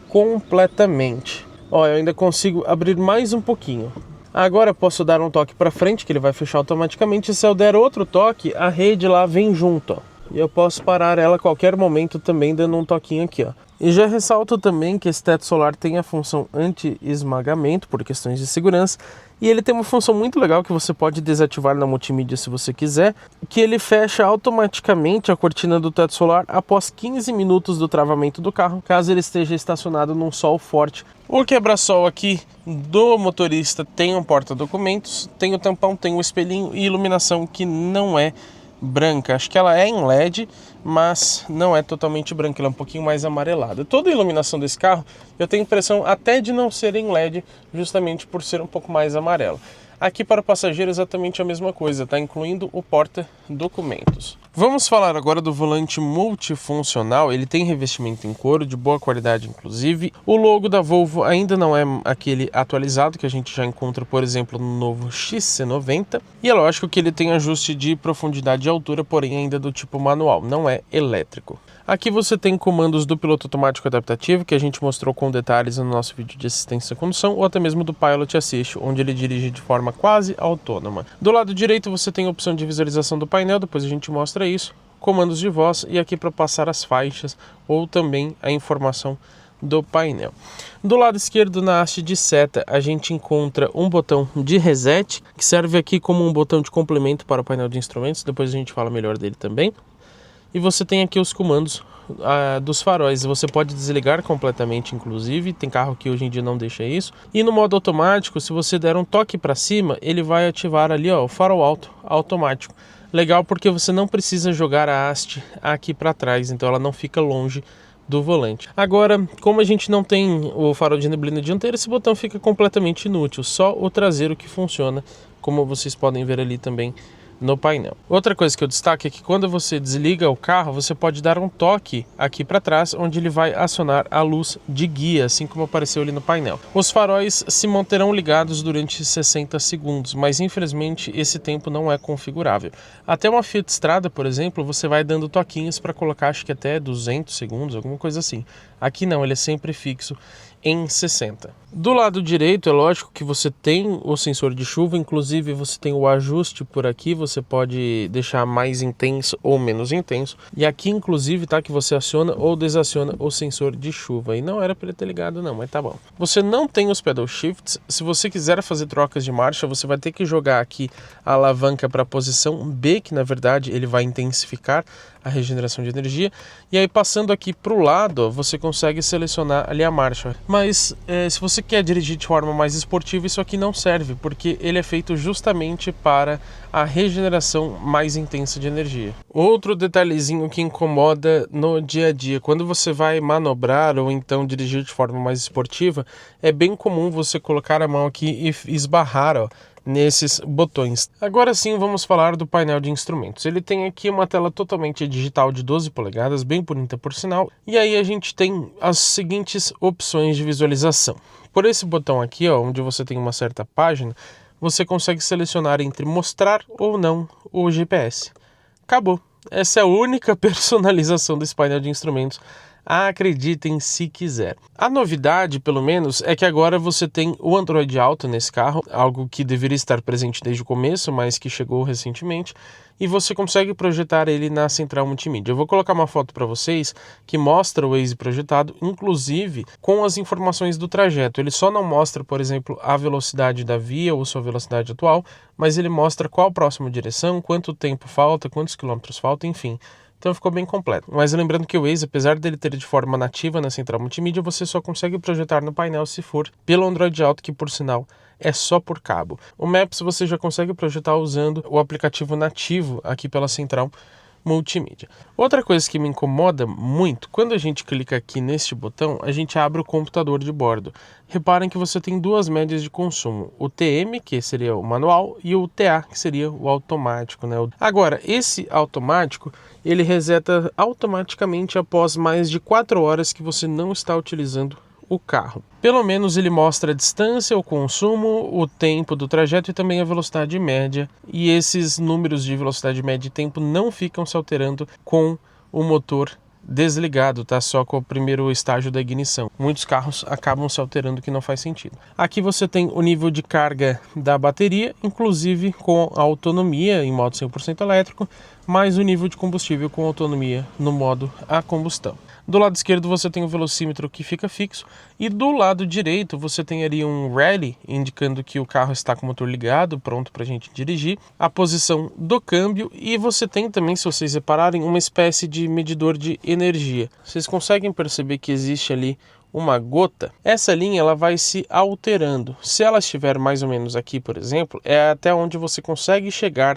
completamente. Ó, eu ainda consigo abrir mais um pouquinho. Agora eu posso dar um toque para frente, que ele vai fechar automaticamente. Se eu der outro toque, a rede lá vem junto, ó. E eu posso parar ela a qualquer momento também dando um toquinho aqui, ó. E já ressalto também que esse teto solar tem a função anti-esmagamento por questões de segurança. E ele tem uma função muito legal que você pode desativar na multimídia se você quiser, que ele fecha automaticamente a cortina do teto solar após 15 minutos do travamento do carro, caso ele esteja estacionado num sol forte. O quebra-sol aqui do motorista tem um porta-documentos, tem o tampão, tem o espelhinho e iluminação que não é branca. Acho que ela é em LED, mas não é totalmente branca, ela é um pouquinho mais amarelada. Toda a iluminação desse carro, eu tenho a impressão até de não ser em LED, justamente por ser um pouco mais amarela. Aqui para o passageiro é exatamente a mesma coisa, tá incluindo o porta-documentos. Vamos falar agora do volante multifuncional. Ele tem revestimento em couro de boa qualidade, inclusive. O logo da Volvo ainda não é aquele atualizado que a gente já encontra, por exemplo, no novo XC90. E é lógico que ele tem ajuste de profundidade e altura, porém ainda do tipo manual, não é elétrico. Aqui você tem comandos do piloto automático adaptativo, que a gente mostrou com detalhes no nosso vídeo de assistência à condução, ou até mesmo do Pilot Assist, onde ele dirige de forma quase autônoma. Do lado direito você tem a opção de visualização do painel, depois a gente mostra isso, comandos de voz e aqui para passar as faixas ou também a informação do painel. Do lado esquerdo, na haste de seta, a gente encontra um botão de reset, que serve aqui como um botão de complemento para o painel de instrumentos, depois a gente fala melhor dele também. E você tem aqui os comandos dos faróis, você pode desligar completamente, inclusive, tem carro que hoje em dia não deixa isso. E no modo automático, se você der um toque para cima, ele vai ativar ali o farol alto automático. Legal porque você não precisa jogar a haste aqui para trás, então ela não fica longe do volante. Agora, como a gente não tem o farol de neblina dianteiro, esse botão fica completamente inútil, só o traseiro que funciona, como vocês podem ver ali também no painel. Outra coisa que eu destaco é que quando você desliga o carro, você pode dar um toque aqui para trás, onde ele vai acionar a luz de guia, assim como apareceu ali no painel. Os faróis se manterão ligados durante 60 segundos, mas infelizmente esse tempo não é configurável. Até uma Fiat Strada, por exemplo, você vai dando toquinhos para colocar, acho que até 200 segundos, alguma coisa assim. Aqui não, ele é sempre fixo em 60. Do lado direito, é lógico que você tem o sensor de chuva, inclusive você tem o ajuste por aqui, você pode deixar mais intenso ou menos intenso. E aqui, inclusive, tá, que você aciona ou desaciona o sensor de chuva. E não era para ele ter ligado não, mas tá bom. Você não tem os pedal shifts. Se você quiser fazer trocas de marcha, você vai ter que jogar aqui a alavanca para a posição B, que na verdade ele vai intensificar a regeneração de energia. E aí passando aqui para o lado, você consegue selecionar ali a marcha. Mas se você quer dirigir de forma mais esportiva, isso aqui não serve, porque ele é feito justamente para a regeneração mais intensa de energia. Outro detalhezinho que incomoda no dia a dia, quando você vai manobrar ou então dirigir de forma mais esportiva, é bem comum você colocar a mão aqui e esbarrar, nesses botões. Agora sim, vamos falar do painel de instrumentos. Ele tem aqui uma tela totalmente digital de 12 polegadas, bem bonita por sinal, e aí a gente tem as seguintes opções de visualização. Por esse botão aqui, onde você tem uma certa página, você consegue selecionar entre mostrar ou não o GPS. Acabou. Essa é a única personalização desse painel de instrumentos. Acreditem se quiser. A novidade, pelo menos, é que agora você tem o Android Auto nesse carro, algo que deveria estar presente desde o começo, mas que chegou recentemente, e você consegue projetar ele na central multimídia. Eu vou colocar uma foto para vocês que mostra o Waze projetado, inclusive com as informações do trajeto. Ele só não mostra, por exemplo, a velocidade da via ou sua velocidade atual, mas ele mostra qual a próxima direção, quanto tempo falta, quantos quilômetros falta, enfim. Então ficou bem completo. Mas lembrando que o Waze, apesar dele ter de forma nativa na central multimídia, você só consegue projetar no painel se for pelo Android Auto, que por sinal é só por cabo. O Maps você já consegue projetar usando o aplicativo nativo aqui pela central multimídia. Outra coisa que me incomoda muito, quando a gente clica aqui neste botão, a gente abre o computador de bordo. Reparem que você tem duas médias de consumo, o TM, que seria o manual, e o TA, que seria o automático, né? Agora, esse automático, ele reseta automaticamente após mais de 4 horas que você não está utilizando o carro. Pelo menos ele mostra a distância, o consumo, o tempo do trajeto e também a velocidade média. E esses números de velocidade média e tempo não ficam se alterando com o motor desligado, tá? Só com o primeiro estágio da ignição. Muitos carros acabam se alterando, que não faz sentido. Aqui você tem o nível de carga da bateria, inclusive com a autonomia em modo 100% elétrico, mais o nível de combustível com autonomia no modo a combustão. Do lado esquerdo você tem o velocímetro que fica fixo e do lado direito você tem ali um rally indicando que o carro está com o motor ligado, pronto para a gente dirigir, a posição do câmbio e você tem também, se vocês repararem, uma espécie de medidor de energia. Vocês conseguem perceber que existe ali uma gota? Essa linha ela vai se alterando. Se ela estiver mais ou menos aqui, por exemplo, é até onde você consegue chegar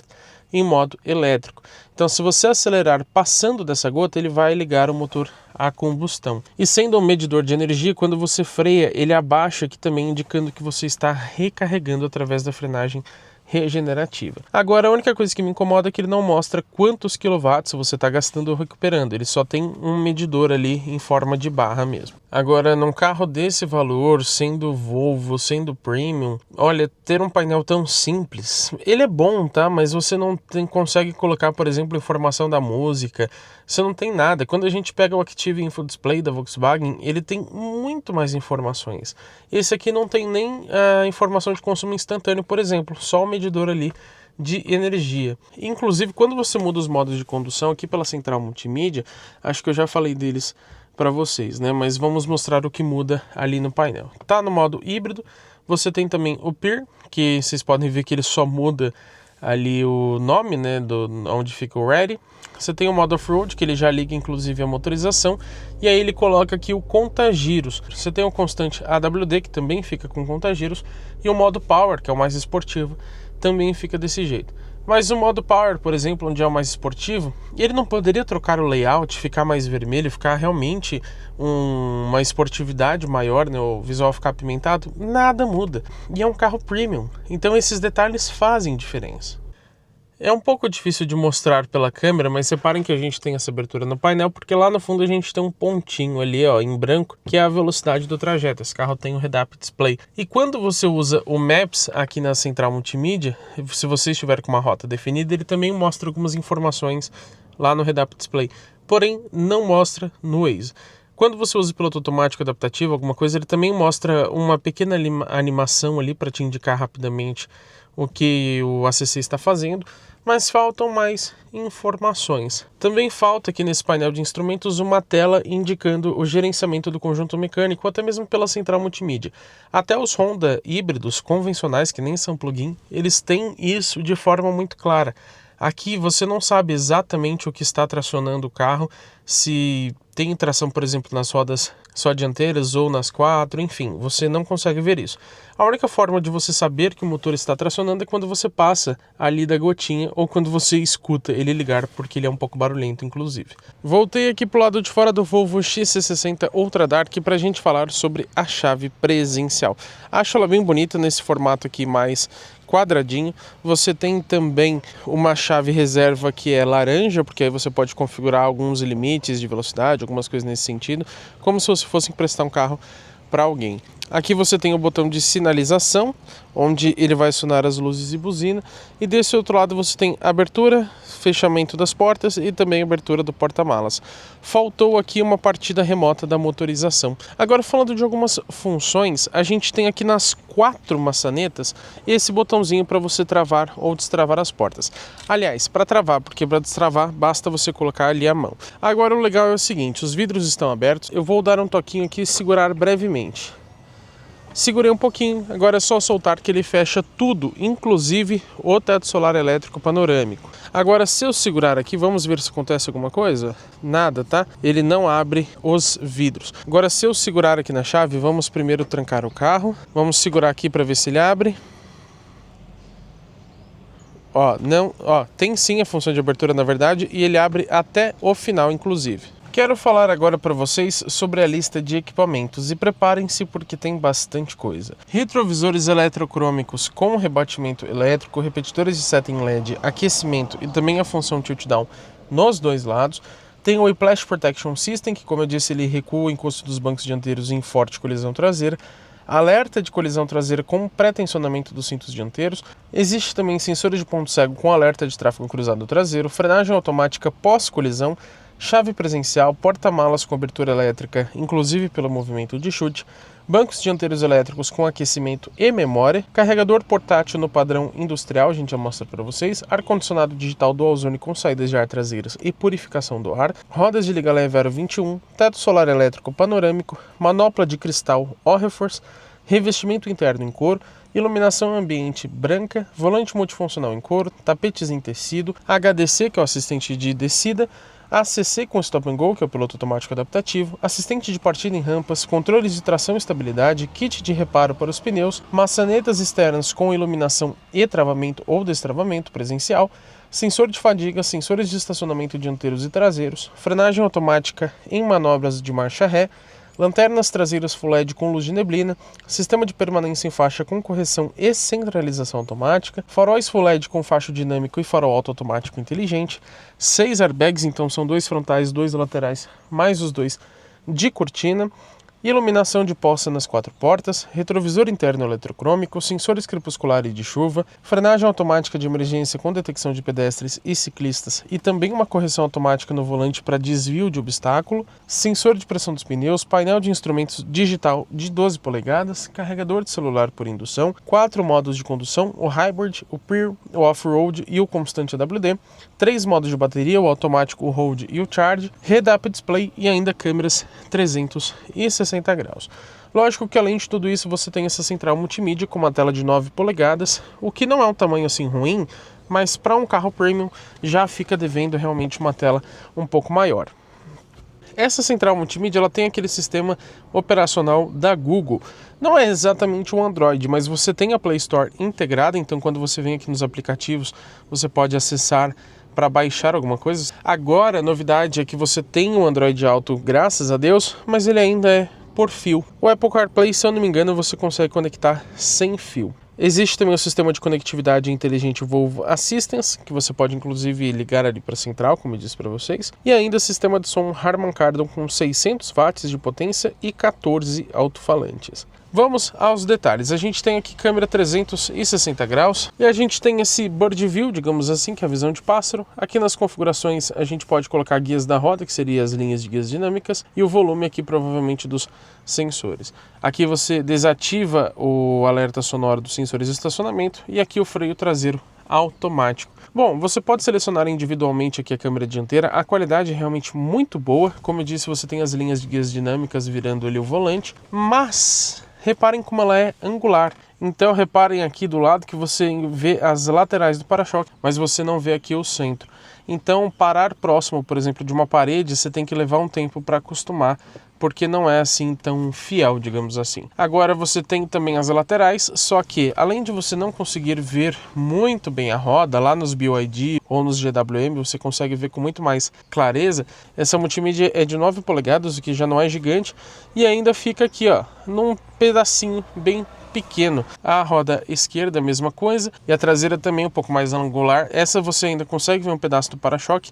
em modo elétrico. Então, se você acelerar passando dessa gota, ele vai ligar o motor a combustão. E sendo um medidor de energia, quando você freia, ele abaixa aqui também, indicando que você está recarregando através da frenagem regenerativa. Agora, a única coisa que me incomoda é que ele não mostra quantos quilowatts você está gastando ou recuperando. Ele só tem um medidor ali em forma de barra mesmo. Agora, num carro desse valor, sendo Volvo, sendo Premium, olha, ter um painel tão simples, ele é bom, tá? Mas você não consegue colocar, por exemplo, informação da música, você não tem nada. Quando a gente pega o Active Info Display da Volkswagen, ele tem muito mais informações. Esse aqui não tem nem a informação de consumo instantâneo, por exemplo, só o medidor ali de energia. Inclusive, quando você muda os modos de condução aqui pela central multimídia, acho que eu já falei deles para vocês, né? Mas vamos mostrar o que muda ali no painel. Tá no modo híbrido, você tem também o PIR, que vocês podem ver que ele só muda ali o nome, né, onde fica o Ready. Você tem o modo off-road, que ele já liga inclusive a motorização, e aí ele coloca aqui o conta-giros. Você tem o constante AWD, que também fica com conta-giros, e o modo Power, que é o mais esportivo, também fica desse jeito. Mas o modo Power, por exemplo, onde é o mais esportivo, ele não poderia trocar o layout, ficar mais vermelho, ficar realmente uma esportividade maior, né, o visual ficar apimentado? Nada muda. E é um carro premium, então esses detalhes fazem diferença. É um pouco difícil de mostrar pela câmera, mas reparem que a gente tem essa abertura no painel, porque lá no fundo a gente tem um pontinho ali, ó, em branco, que é a velocidade do trajeto. Esse carro tem um head-up display. E quando você usa o Maps aqui na central multimídia, se você estiver com uma rota definida, ele também mostra algumas informações lá no head-up display, porém não mostra no Waze. Quando você usa o piloto automático adaptativo, alguma coisa, ele também mostra uma pequena animação ali para te indicar rapidamente o que o ACC está fazendo, mas faltam mais informações. Também falta aqui nesse painel de instrumentos uma tela indicando o gerenciamento do conjunto mecânico, até mesmo pela central multimídia. Até os Honda híbridos convencionais, que nem são plug-in, eles têm isso de forma muito clara. Aqui você não sabe exatamente o que está tracionando o carro, se tem tração, por exemplo, nas rodas só dianteiras ou nas quatro, enfim, você não consegue ver isso. A única forma de você saber que o motor está tracionando é quando você passa ali da gotinha ou quando você escuta ele ligar, porque ele é um pouco barulhento, inclusive. Voltei aqui pro lado de fora do Volvo XC60 Ultra Dark para a gente falar sobre a chave presencial. Acho ela bem bonita nesse formato aqui mais quadradinho. Você tem também uma chave reserva que é laranja, porque aí você pode configurar alguns limites de velocidade, algumas coisas nesse sentido, como se você fosse emprestar um carro para alguém. Aqui você tem o botão de sinalização, onde ele vai acionar as luzes e buzina, e desse outro lado você tem abertura, fechamento das portas e também abertura do porta-malas. Faltou aqui uma partida remota da motorização. Agora, falando de algumas funções, a gente tem aqui nas 4 maçanetas esse botãozinho para você travar ou destravar as portas. Aliás, para travar, porque para destravar basta você colocar ali a mão. Agora o legal é o seguinte, os vidros estão abertos, eu vou dar um toquinho aqui e segurar brevemente. Segurei um pouquinho, agora é só soltar que ele fecha tudo, inclusive o teto solar elétrico panorâmico. Agora, se eu segurar aqui, vamos ver se acontece alguma coisa? Nada, tá? Ele não abre os vidros. Agora, se eu segurar aqui na chave, vamos primeiro trancar o carro. Vamos segurar aqui para ver se ele abre. Ó, não, ó, tem sim a função de abertura na verdade e ele abre até o final, inclusive. Quero falar agora para vocês sobre a lista de equipamentos e preparem-se porque tem bastante coisa. Retrovisores eletrocrômicos com rebatimento elétrico, repetidores de seta em LED, aquecimento e também a função tilt down nos dois lados. Tem o Whiplash Protection System, que como eu disse ele recua o encosto dos bancos dianteiros em forte colisão traseira. Alerta de colisão traseira com pré-tensionamento dos cintos dianteiros. Existe também sensor de ponto cego com alerta de tráfego cruzado traseiro, frenagem automática pós-colisão, chave presencial, porta-malas com abertura elétrica, inclusive pelo movimento de chute, bancos dianteiros elétricos com aquecimento e memória, carregador portátil no padrão industrial, a gente já mostra para vocês, ar-condicionado digital dual zone com saídas de ar traseiras e purificação do ar, rodas de liga leve aro 21, teto solar elétrico panorâmico, manopla de cristal Orreforce, revestimento interno em couro iluminação ambiente branca, volante multifuncional em couro, tapetes em tecido, HDC, que é o assistente de descida, ACC com Stop and Go, que é o piloto automático adaptativo, assistente de partida em rampas, controles de tração e estabilidade, kit de reparo para os pneus, maçanetas externas com iluminação e travamento ou destravamento presencial, sensor de fadiga, sensores de estacionamento dianteiros e traseiros, frenagem automática em manobras de marcha ré, lanternas traseiras Full LED com luz de neblina, sistema de permanência em faixa com correção e centralização automática, faróis Full LED com facho dinâmico e farol automático inteligente, 6 airbags, então são 2 frontais, 2 laterais, mais os 2 de cortina, iluminação de poça nas 4 portas, retrovisor interno eletrocrômico, sensores crepuscular e de chuva, frenagem automática de emergência com detecção de pedestres e ciclistas e também uma correção automática no volante para desvio de obstáculo, sensor de pressão dos pneus, painel de instrumentos digital de 12 polegadas, carregador de celular por indução, 4 modos de condução, o Hybrid, o Peer, o Off-Road e o Constante AWD, 3 modos de bateria, o automático, o Hold e o Charge, Head-Up Display e ainda câmeras 360 graus. Lógico que além de tudo isso você tem essa central multimídia com uma tela de 9 polegadas, o que não é um tamanho assim ruim, mas para um carro premium já fica devendo realmente uma tela um pouco maior. Essa central multimídia ela tem aquele sistema operacional da Google. Não é exatamente um Android, mas você tem a Play Store integrada, então quando você vem aqui nos aplicativos você pode acessar para baixar alguma coisa. Agora a novidade é que você tem o Android Auto, graças a Deus, mas ele ainda é por fio. O Apple CarPlay, se eu não me engano, você consegue conectar sem fio. Existe também o sistema de conectividade inteligente Volvo Assistance, que você pode inclusive ligar ali para a central, como eu disse para vocês. E ainda sistema de som Harman Kardon com 600 watts de potência e 14 alto-falantes. Vamos aos detalhes. A gente tem aqui câmera 360 graus e a gente tem esse Bird View, digamos assim, que é a visão de pássaro. Aqui nas configurações a gente pode colocar guias da roda, que seriam as linhas de guias dinâmicas, e o volume aqui provavelmente dos sensores. Aqui você desativa o alerta sonoro dos sensores de estacionamento e aqui o freio traseiro automático. Bom, você pode selecionar individualmente aqui a câmera dianteira, a qualidade é realmente muito boa. Como eu disse, você tem as linhas de guias dinâmicas virando ali o volante, mas reparem como ela é angular. Então reparem aqui do lado que você vê as laterais do para-choque, mas você não vê aqui o centro. Então parar próximo, por exemplo, de uma parede, você tem que levar um tempo para acostumar, porque não é assim tão fiel, digamos assim. Agora você tem também as laterais, só que além de você não conseguir ver muito bem a roda, lá nos BYD ou nos GWM você consegue ver com muito mais clareza. Essa multimídia é de 9 polegadas, o que já não é gigante, e ainda fica aqui, ó, num pedacinho bem pequeno. A roda esquerda, a mesma coisa, e a traseira também um pouco mais angular. Essa você ainda consegue ver um pedaço do para-choque.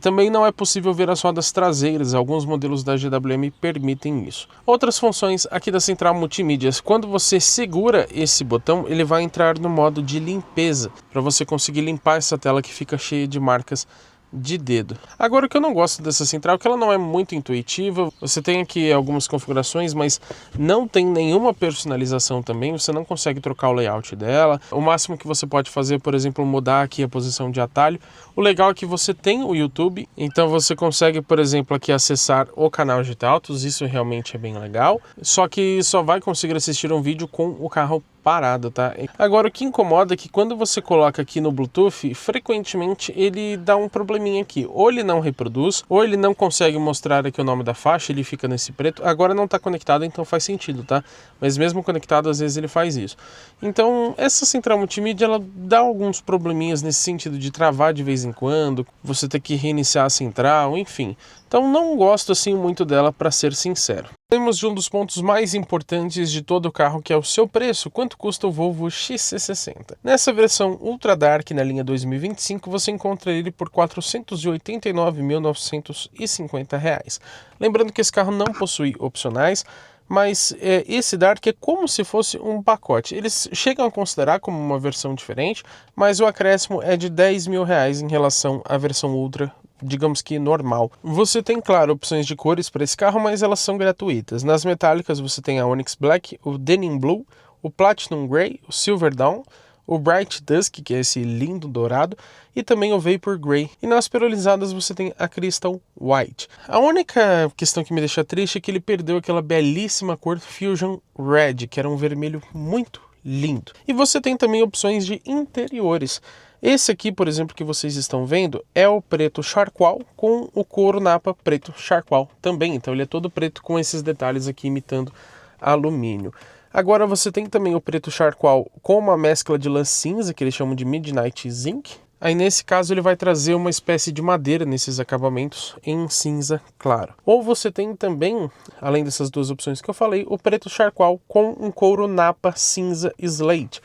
Também não é possível ver as rodas traseiras, alguns modelos da GWM permitem isso. Outras funções aqui da central multimídias, quando você segura esse botão, ele vai entrar no modo de limpeza, para você conseguir limpar essa tela que fica cheia de marcas de dedo. Agora, o que eu não gosto dessa central é que ela não é muito intuitiva. Você tem aqui algumas configurações, mas não tem nenhuma personalização também. Você não consegue trocar o layout dela. O máximo que você pode fazer, por exemplo, mudar aqui a posição de atalho. O legal é que você tem o YouTube, então você consegue, por exemplo, aqui acessar o canal GT Autos. Isso realmente é bem legal. Só que só vai conseguir assistir um vídeo com o carro parado, tá? Agora, o que incomoda é que quando você coloca aqui no Bluetooth, frequentemente ele dá um probleminha aqui. Ou ele não reproduz, ou ele não consegue mostrar aqui o nome da faixa, ele fica nesse preto. Agora não está conectado, então faz sentido, tá? Mas mesmo conectado, às vezes ele faz isso. Então, essa central multimídia, ela dá alguns probleminhas nesse sentido de travar de vez em quando, você ter que reiniciar a central, enfim. Então não gosto assim muito dela, para ser sincero. Temos de um dos pontos mais importantes de todo o carro, que é o seu preço. Quanto custa o Volvo XC60? Nessa versão Ultra Dark na linha 2025, você encontra ele por R$ 489.950. Lembrando que esse carro não possui opcionais, mas esse Dark é como se fosse um pacote. Eles chegam a considerar como uma versão diferente, mas o acréscimo é de R$ 10.000 em relação à versão Ultra, digamos que normal. Você tem, claro, opções de cores para esse carro, mas elas são gratuitas. Nas metálicas você tem a Onyx Black, o Denim Blue, o Platinum Grey, o Silver Dawn, o Bright Dusk, que é esse lindo dourado, e também o Vapor Grey. E nas perolizadas você tem a Crystal White. A única questão que me deixa triste é que ele perdeu aquela belíssima cor Fusion Red, que era um vermelho muito lindo. E você tem também opções de interiores. Esse aqui, por exemplo, que vocês estão vendo, é o preto charcoal com o couro napa preto charcoal também. Então ele é todo preto com esses detalhes aqui imitando alumínio. Agora você tem também o preto charcoal com uma mescla de lã cinza, que eles chamam de Midnight Zinc. Aí nesse caso ele vai trazer uma espécie de madeira nesses acabamentos em cinza claro. Ou você tem também, além dessas duas opções que eu falei, o preto charcoal com um couro napa cinza slate.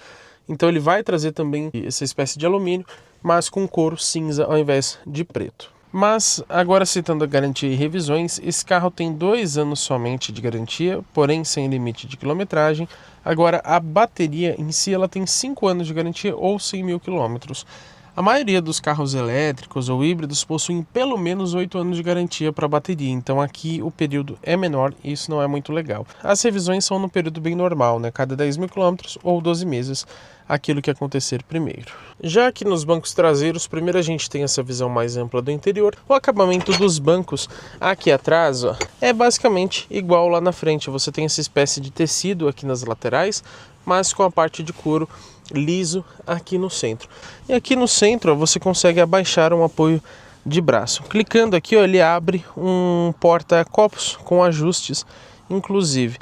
Então ele vai trazer também essa espécie de alumínio, mas com couro cinza ao invés de preto. Mas agora citando a garantia e revisões, esse carro tem 2 anos somente de garantia, porém sem limite de quilometragem. Agora a bateria em si ela tem 5 anos de garantia ou 100 mil quilômetros. A maioria dos carros elétricos ou híbridos possuem pelo menos 8 anos de garantia para a bateria, então aqui o período é menor e isso não é muito legal. As revisões são no período bem normal, né? Cada 10 mil quilômetros ou 12 meses, aquilo que acontecer primeiro. Já aqui nos bancos traseiros, primeiro a gente tem essa visão mais ampla do interior. O acabamento dos bancos aqui atrás é basicamente igual lá na frente. Você tem essa espécie de tecido aqui nas laterais, mas com a parte de couro liso aqui no centro. E aqui no centro você consegue abaixar um apoio de braço. Clicando aqui, ele abre um porta-copos com ajustes, inclusive.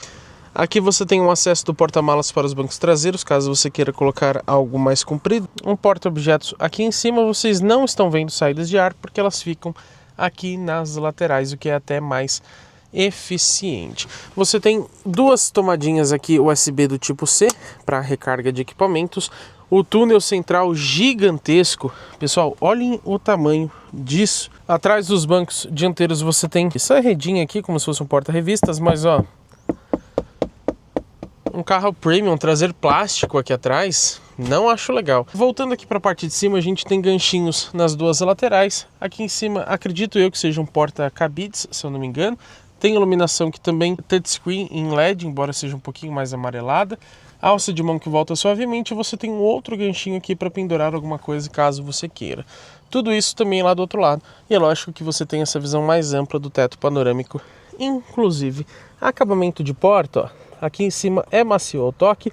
Aqui você tem um acesso do porta-malas para os bancos traseiros, caso você queira colocar algo mais comprido. Um porta-objetos aqui em cima, vocês não estão vendo saídas de ar, porque elas ficam aqui nas laterais, o que é até mais eficiente. Você tem 2 tomadinhas aqui USB do tipo C para recarga de equipamentos. O túnel central gigantesco. Pessoal, olhem o tamanho disso. Atrás dos bancos dianteiros você tem essa redinha aqui, como se fosse um porta-revistas, mas um carro premium trazer plástico aqui atrás, não acho legal. Voltando aqui para a parte de cima, a gente tem ganchinhos nas 2 laterais. Aqui em cima, acredito eu que seja um porta-cabides, se eu não me engano. Tem iluminação que também touchscreen em LED, embora seja um pouquinho mais amarelada. Alça de mão que volta suavemente. Você tem um outro ganchinho aqui para pendurar alguma coisa caso você queira. Tudo isso também lá do outro lado. E é lógico que você tem essa visão mais ampla do teto panorâmico. Inclusive, acabamento de porta, aqui em cima é macio ao toque,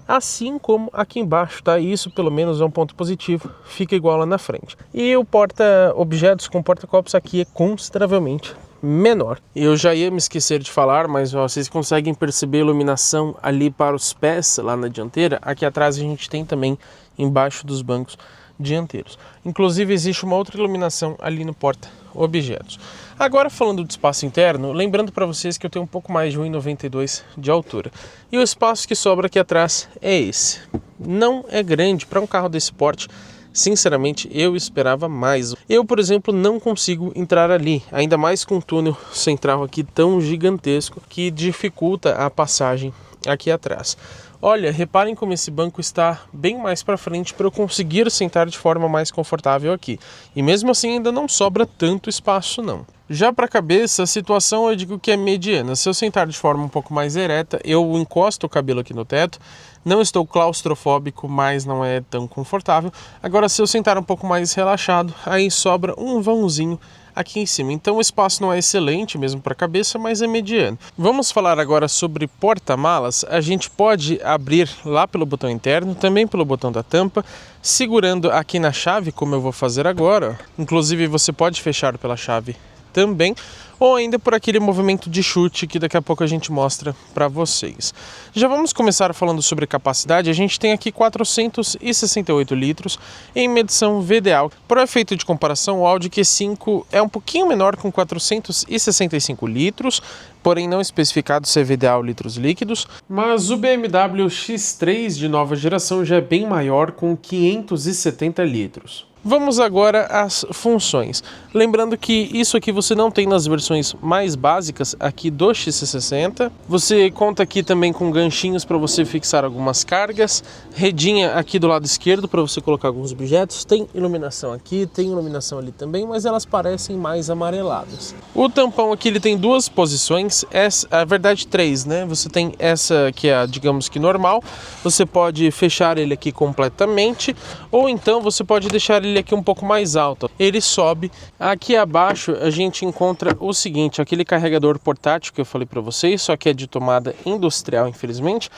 assim como aqui embaixo, tá? Isso pelo menos é um ponto positivo, fica igual lá na frente. E o porta-objetos com porta-copos aqui é consideravelmente menor. Eu já ia me esquecer de falar, mas vocês conseguem perceber a iluminação ali para os pés lá na dianteira. Aqui atrás a gente tem também embaixo dos bancos dianteiros. Inclusive existe uma outra iluminação ali no porta-objetos. Agora falando do espaço interno, lembrando para vocês que eu tenho um pouco mais de 1,92 de altura. E o espaço que sobra aqui atrás é esse. Não é grande para um carro desse porte. Sinceramente, eu esperava mais. Eu, por exemplo, não consigo entrar ali, ainda mais com um túnel central aqui tão gigantesco que dificulta a passagem aqui atrás. Olha, reparem como esse banco está bem mais para frente para eu conseguir sentar de forma mais confortável aqui. E mesmo assim ainda não sobra tanto espaço não. Já para a cabeça, a situação eu digo que é mediana. Se eu sentar de forma um pouco mais ereta, eu encosto o cabelo aqui no teto. Não estou claustrofóbico, mas não é tão confortável. Agora, se eu sentar um pouco mais relaxado, aí sobra um vãozinho aqui em cima. Então o espaço não é excelente mesmo para a cabeça, mas é mediano. Vamos falar agora sobre porta-malas. A gente pode abrir lá pelo botão interno, também pelo botão da tampa, segurando aqui na chave, como eu vou fazer agora. Inclusive você pode fechar pela chave também, ou ainda por aquele movimento de chute que daqui a pouco a gente mostra para vocês. Já vamos começar falando sobre capacidade. A gente tem aqui 468 litros em medição VDA. Por efeito de comparação, o Audi Q5 é um pouquinho menor com 465 litros, porém não especificado se é VDA ou litros líquidos, mas o BMW X3 de nova geração já é bem maior com 570 litros. Vamos agora às funções. Lembrando que isso aqui você não tem nas versões mais básicas aqui do XC60. Você conta aqui também com ganchinhos para você fixar algumas cargas. Redinha aqui do lado esquerdo para você colocar alguns objetos. Tem iluminação aqui, tem iluminação ali também, mas elas parecem mais amareladas. O tampão aqui ele tem 2 posições, na verdade 3, né? Você tem essa que é a, digamos que normal. Você pode fechar ele aqui completamente, ou então você pode deixar ele aqui um pouco mais alto. Ele sobe. Aqui abaixo a gente encontra o seguinte, aquele carregador portátil que eu falei para vocês, só que é de tomada industrial, infelizmente.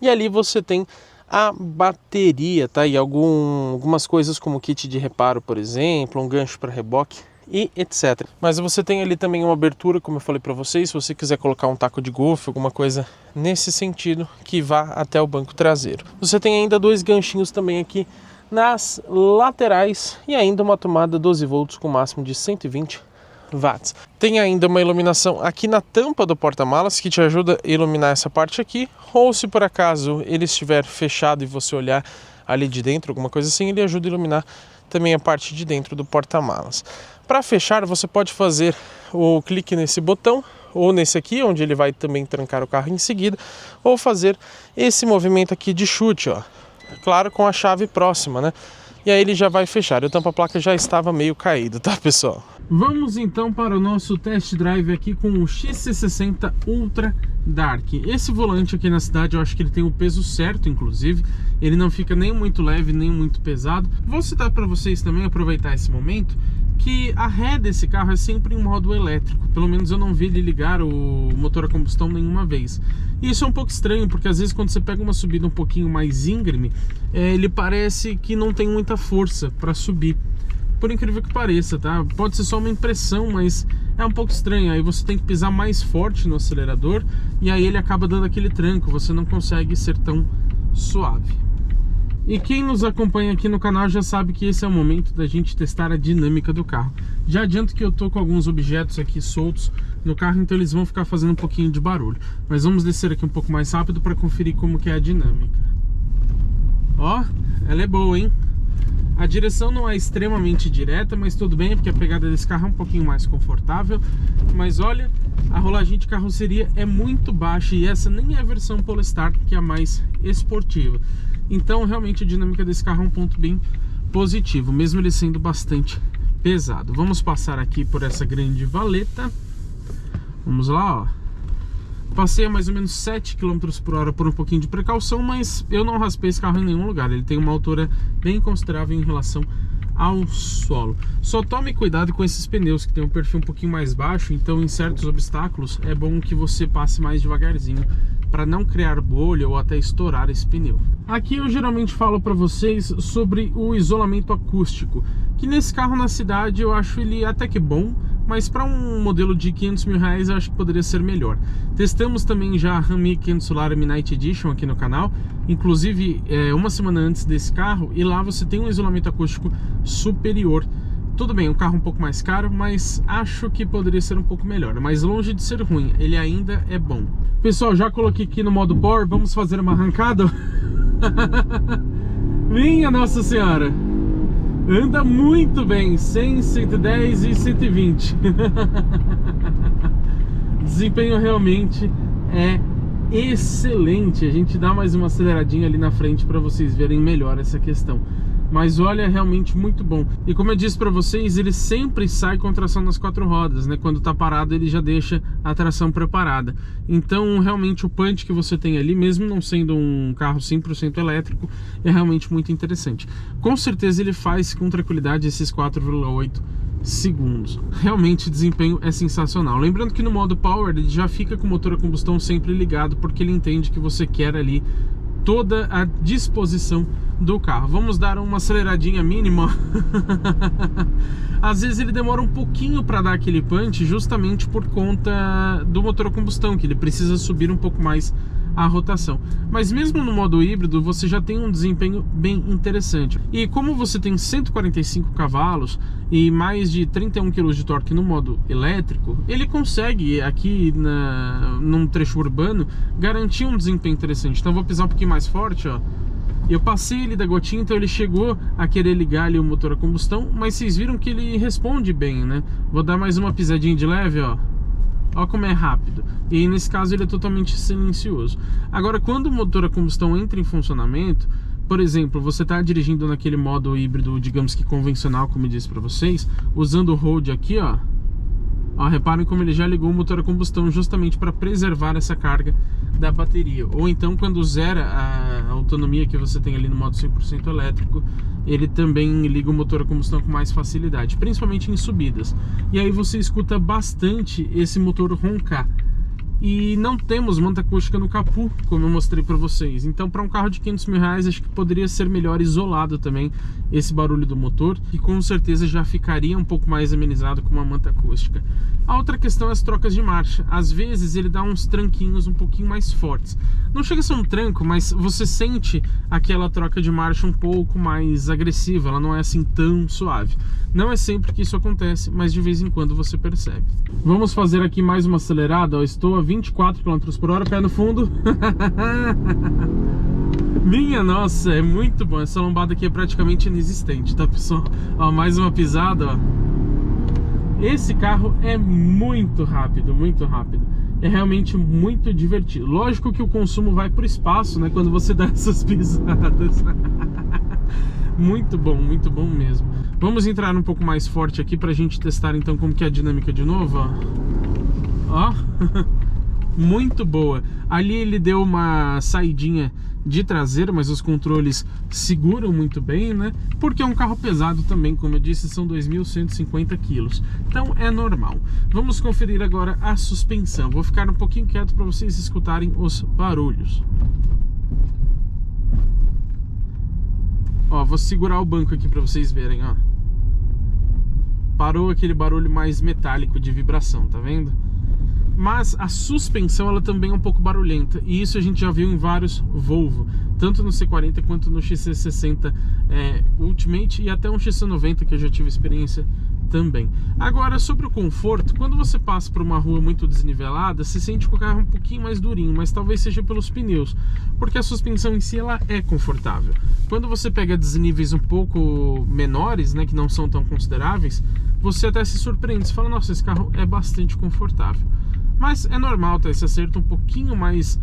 E ali você tem a bateria, tá? E algumas coisas como kit de reparo, por exemplo, um gancho para reboque e etc. Mas você tem ali também uma abertura, como eu falei para vocês, se você quiser colocar um taco de golfe, alguma coisa nesse sentido, que vá até o banco traseiro. Você tem ainda 2 ganchinhos também aqui nas laterais e ainda uma tomada 12 volts com máximo de 120 watts. Tem ainda uma iluminação aqui na tampa do porta-malas que te ajuda a iluminar essa parte aqui, ou se por acaso ele estiver fechado e você olhar ali de dentro, alguma coisa assim, ele ajuda a iluminar também a parte de dentro do porta-malas. Para fechar, você pode fazer o clique nesse botão, ou nesse aqui, onde ele vai também trancar o carro em seguida, ou fazer esse movimento aqui de chute, ó. Claro, com a chave próxima, né? E aí ele já vai fechar. O tampa-placa já estava meio caído, tá, pessoal? Vamos então para o nosso test drive aqui com o XC60 Ultra Dark. Esse volante aqui na cidade, eu acho que ele tem o peso certo, inclusive. Ele não fica nem muito leve, nem muito pesado. Vou citar para vocês também, aproveitar esse momento, que a ré desse carro é sempre em modo elétrico. Pelo menos eu não vi ele ligar o motor a combustão nenhuma vez. E isso é um pouco estranho, porque às vezes quando você pega uma subida um pouquinho mais íngreme, ele parece que não tem muita força para subir. Por incrível que pareça, tá? Pode ser só uma impressão, mas é um pouco estranho. Aí você tem que pisar mais forte no acelerador e aí ele acaba dando aquele tranco. Você não consegue ser tão suave. E quem nos acompanha aqui no canal já sabe que esse é o momento da gente testar a dinâmica do carro. Já adianto que eu tô com alguns objetos aqui soltos no carro, então eles vão ficar fazendo um pouquinho de barulho. Mas vamos descer aqui um pouco mais rápido para conferir como que é a dinâmica. Ó, ela é boa, hein? A direção não é extremamente direta, mas tudo bem, porque a pegada desse carro é um pouquinho mais confortável. Mas olha, a rolagem de carroceria é muito baixa e essa nem é a versão Polestar, que é a mais esportiva. Então realmente a dinâmica desse carro é um ponto bem positivo, mesmo ele sendo bastante pesado. Vamos passar aqui por essa grande valeta. Vamos lá, ó. Passei a mais ou menos 7 km por hora por um pouquinho de precaução, mas eu não raspei esse carro em nenhum lugar. Ele tem uma altura bem considerável em relação ao solo. Só tome cuidado com esses pneus que tem um perfil um pouquinho mais baixo, então em certos obstáculos é bom que você passe mais devagarzinho para não criar bolha ou até estourar esse pneu. Aqui eu geralmente falo para vocês sobre o isolamento acústico, que nesse carro na cidade eu acho ele até que bom, mas para um modelo de 500 mil reais eu acho que poderia ser melhor. Testamos também já a Ram 1500 Solar Midnight Edition aqui no canal, inclusive uma semana antes desse carro, e lá você tem um isolamento acústico superior. Tudo bem, um carro um pouco mais caro, mas acho que poderia ser um pouco melhor. Mas longe de ser ruim, ele ainda é bom. Pessoal, já coloquei aqui no modo Power, vamos fazer uma arrancada? Minha Nossa Senhora! Anda muito bem, 100, 110 e 120. Desempenho realmente é excelente. A gente dá mais uma aceleradinha ali na frente para vocês verem melhor essa questão. Mas olha, é realmente muito bom. E como eu disse para vocês, ele sempre sai com tração nas 4 rodas, né? Quando tá parado ele já deixa a tração preparada. Então realmente o punch que você tem ali, mesmo não sendo um carro 100% elétrico, é realmente muito interessante. Com certeza ele faz com tranquilidade esses 4,8 segundos. Realmente o desempenho é sensacional. Lembrando que no modo Power ele já fica com o motor a combustão sempre ligado, porque ele entende que você quer ali toda a disposição do carro. Vamos dar uma aceleradinha mínima. Às vezes ele demora um pouquinho para dar aquele punch, justamente por conta do motor a combustão, que ele precisa subir um pouco mais a rotação. Mas mesmo no modo híbrido você já tem um desempenho bem interessante. E como você tem 145 cavalos e mais de 31 kg de torque no modo elétrico, ele consegue aqui num trecho urbano garantir um desempenho interessante. Então eu vou pisar um pouquinho mais forte, ó. Eu passei ele da gotinha, então ele chegou a querer ligar ali o motor a combustão, mas vocês viram que ele responde bem, né? Vou dar mais uma pisadinha de leve, ó. Olha como é rápido. E nesse caso ele é totalmente silencioso. Agora, quando o motor a combustão entra em funcionamento, por exemplo, você está dirigindo naquele modo híbrido, digamos que convencional, como eu disse para vocês, usando o Hold aqui, ó. Ó, reparem como ele já ligou o motor a combustão justamente para preservar essa carga da bateria. Ou então quando zera a autonomia que você tem ali no modo 100% elétrico, ele também liga o motor a combustão com mais facilidade, principalmente em subidas. E aí você escuta bastante esse motor roncar. E não temos manta acústica no capô, como eu mostrei para vocês. Então, para um carro de 500 mil reais, acho que poderia ser melhor isolado também esse barulho do motor, e com certeza já ficaria um pouco mais amenizado com uma manta acústica. A outra questão é as trocas de marcha. Às vezes ele dá uns tranquinhos um pouquinho mais fortes. Não chega a ser um tranco, mas você sente aquela troca de marcha um pouco mais agressiva, ela não é assim tão suave. Não é sempre que isso acontece, mas de vez em quando você percebe. Vamos fazer aqui mais uma acelerada. Estou a 24 km por hora, pé no fundo. Minha nossa, é muito bom. Essa lombada aqui é praticamente inexistente, tá, pessoal? Ó, mais uma pisada, ó. Esse carro é muito rápido, muito rápido. É realmente muito divertido. Lógico que o consumo vai pro espaço, né, quando você dá essas pisadas. Muito bom mesmo. Vamos entrar um pouco mais forte aqui pra gente testar então como que é a dinâmica de novo, ó. Ó. Muito boa. Ali ele deu uma saidinha de traseira, mas os controles seguram muito bem, né? Porque é um carro pesado também, como eu disse, são 2.150 quilos. Então é normal. Vamos conferir agora a suspensão. Vou ficar um pouquinho quieto para vocês escutarem os barulhos. Ó, vou segurar o banco aqui para vocês verem, ó. Parou aquele barulho mais metálico de vibração, tá vendo? Mas a suspensão ela também é um pouco barulhenta, e isso a gente já viu em vários Volvo, tanto no C40 quanto no XC60 Ultimate e até um XC90 que eu já tive experiência também. Agora, sobre o conforto, quando você passa por uma rua muito desnivelada, se sente que o carro é um pouquinho mais durinho, mas talvez seja pelos pneus, porque a suspensão em si ela é confortável. Quando você pega desníveis um pouco menores, né, que não são tão consideráveis, você até se surpreende, você fala, nossa, esse carro é bastante confortável. Mas é normal, tá? Esse acerto um pouquinho mais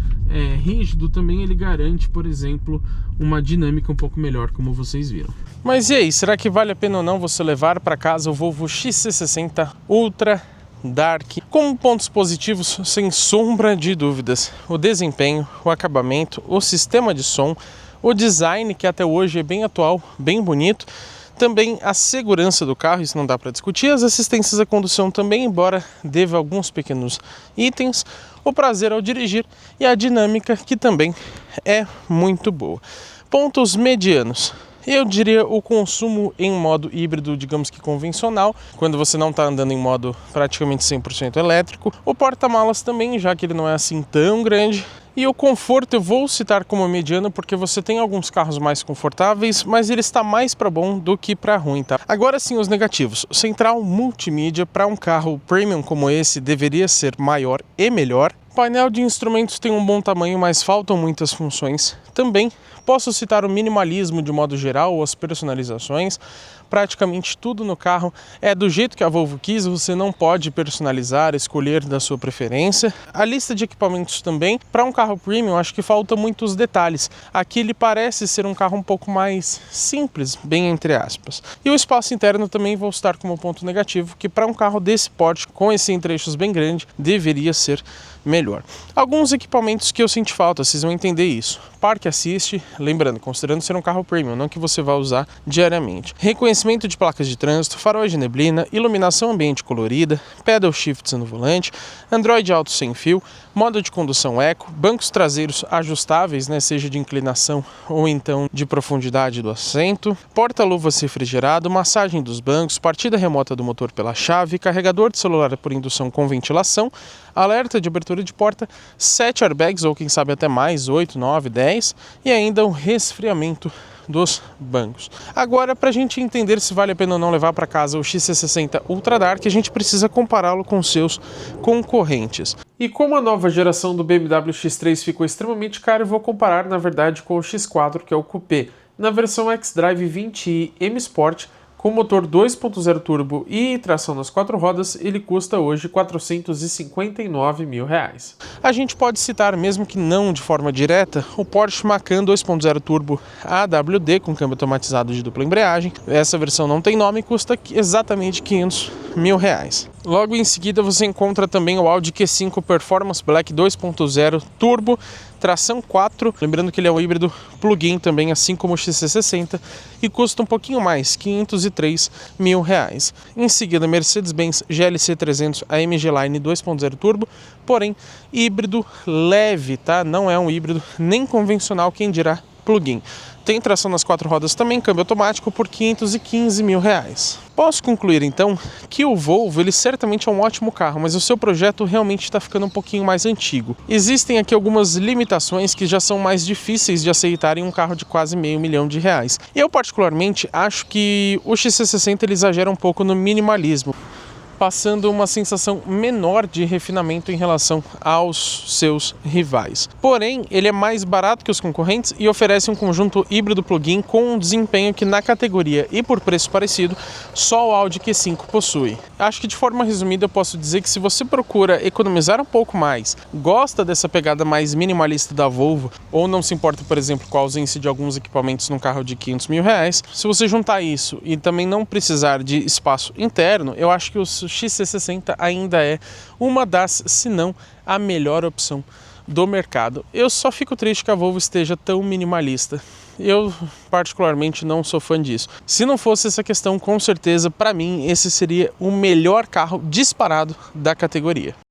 rígido também ele garante, por exemplo, uma dinâmica um pouco melhor, como vocês viram. Mas e aí, será que vale a pena ou não você levar para casa o Volvo XC60 Ultra Dark? Como pontos positivos, sem sombra de dúvidas, o desempenho, o acabamento, o sistema de som, o design, que até hoje é bem atual, bem bonito. Também a segurança do carro, isso não dá para discutir. As assistências à condução também, embora deva alguns pequenos itens. O prazer ao dirigir e a dinâmica, que também é muito boa. Pontos medianos. Eu diria o consumo em modo híbrido, digamos que convencional, quando você não está andando em modo praticamente 100% elétrico. O porta-malas também, já que ele não é assim tão grande. E o conforto eu vou citar como mediano porque você tem alguns carros mais confortáveis, mas ele está mais para bom do que para ruim, tá? Agora sim, os negativos. O central multimídia para um carro premium como esse deveria ser maior e melhor. O painel de instrumentos tem um bom tamanho, mas faltam muitas funções também. Posso citar o minimalismo de modo geral, ou as personalizações. Praticamente tudo no carro é do jeito que a Volvo quis, você não pode personalizar, escolher da sua preferência. A lista de equipamentos também, para um carro premium, acho que faltam muitos detalhes. Aqui ele parece ser um carro um pouco mais simples, bem entre aspas. E o espaço interno também vou citar como ponto negativo, que para um carro desse porte, com esse entre-eixos bem grande, deveria ser melhor. Alguns equipamentos que eu senti falta, vocês vão entender isso. Park Assist, lembrando, considerando ser um carro premium, não que você vá usar diariamente. Reconhecimento de placas de trânsito, faróis de neblina, iluminação ambiente colorida, pedal shifts no volante, Android Auto sem fio, modo de condução eco, bancos traseiros ajustáveis, né, seja de inclinação ou então de profundidade do assento, porta-luvas refrigerado, massagem dos bancos, partida remota do motor pela chave, carregador de celular por indução com ventilação, alerta de abertura de porta, 7 airbags ou quem sabe até mais, 8, 9, 10 e ainda um resfriamento dos bancos. Agora, para a gente entender se vale a pena ou não levar para casa o XC60 Ultra Dark, a gente precisa compará-lo com seus concorrentes. E como a nova geração do BMW X3 ficou extremamente cara, eu vou comparar na verdade com o X4, que é o Coupé. Na versão xDrive 20i M Sport, com motor 2.0 turbo e tração nas 4 rodas, ele custa hoje R$ 459 mil. A gente pode citar, mesmo que não de forma direta, o Porsche Macan 2.0 turbo AWD com câmbio automatizado de dupla embreagem. Essa versão não tem nome e custa exatamente R$ 500 mil. Logo em seguida você encontra também o Audi Q5 Performance Black 2.0 Turbo, tração 4, lembrando que ele é um híbrido plug-in também, assim como o XC60, e custa um pouquinho mais, R$503 mil. Em seguida, Mercedes-Benz GLC 300 AMG Line 2.0 Turbo, porém híbrido leve, tá? Não é um híbrido nem convencional, quem dirá plug-in. Tem tração nas 4 rodas também, câmbio automático por R$515 mil. Posso concluir então que o Volvo ele certamente é um ótimo carro, mas o seu projeto realmente está ficando um pouquinho mais antigo. Existem aqui algumas limitações que já são mais difíceis de aceitar em um carro de quase R$500 mil. Eu particularmente acho que o XC60 ele exagera um pouco no minimalismo, passando uma sensação menor de refinamento em relação aos seus rivais. Porém, ele é mais barato que os concorrentes e oferece um conjunto híbrido plug-in com um desempenho que na categoria e por preço parecido, só o Audi Q5 possui. Acho que de forma resumida eu posso dizer que se você procura economizar um pouco mais, gosta dessa pegada mais minimalista da Volvo, ou não se importa, por exemplo, com a ausência de alguns equipamentos num carro de R$500 mil, se você juntar isso e também não precisar de espaço interno, eu acho que o XC60 ainda é uma das, se não a melhor opção do mercado. Eu só fico triste que a Volvo esteja tão minimalista. Eu particularmente não sou fã disso. Se não fosse essa questão, com certeza, para mim, esse seria o melhor carro disparado da categoria.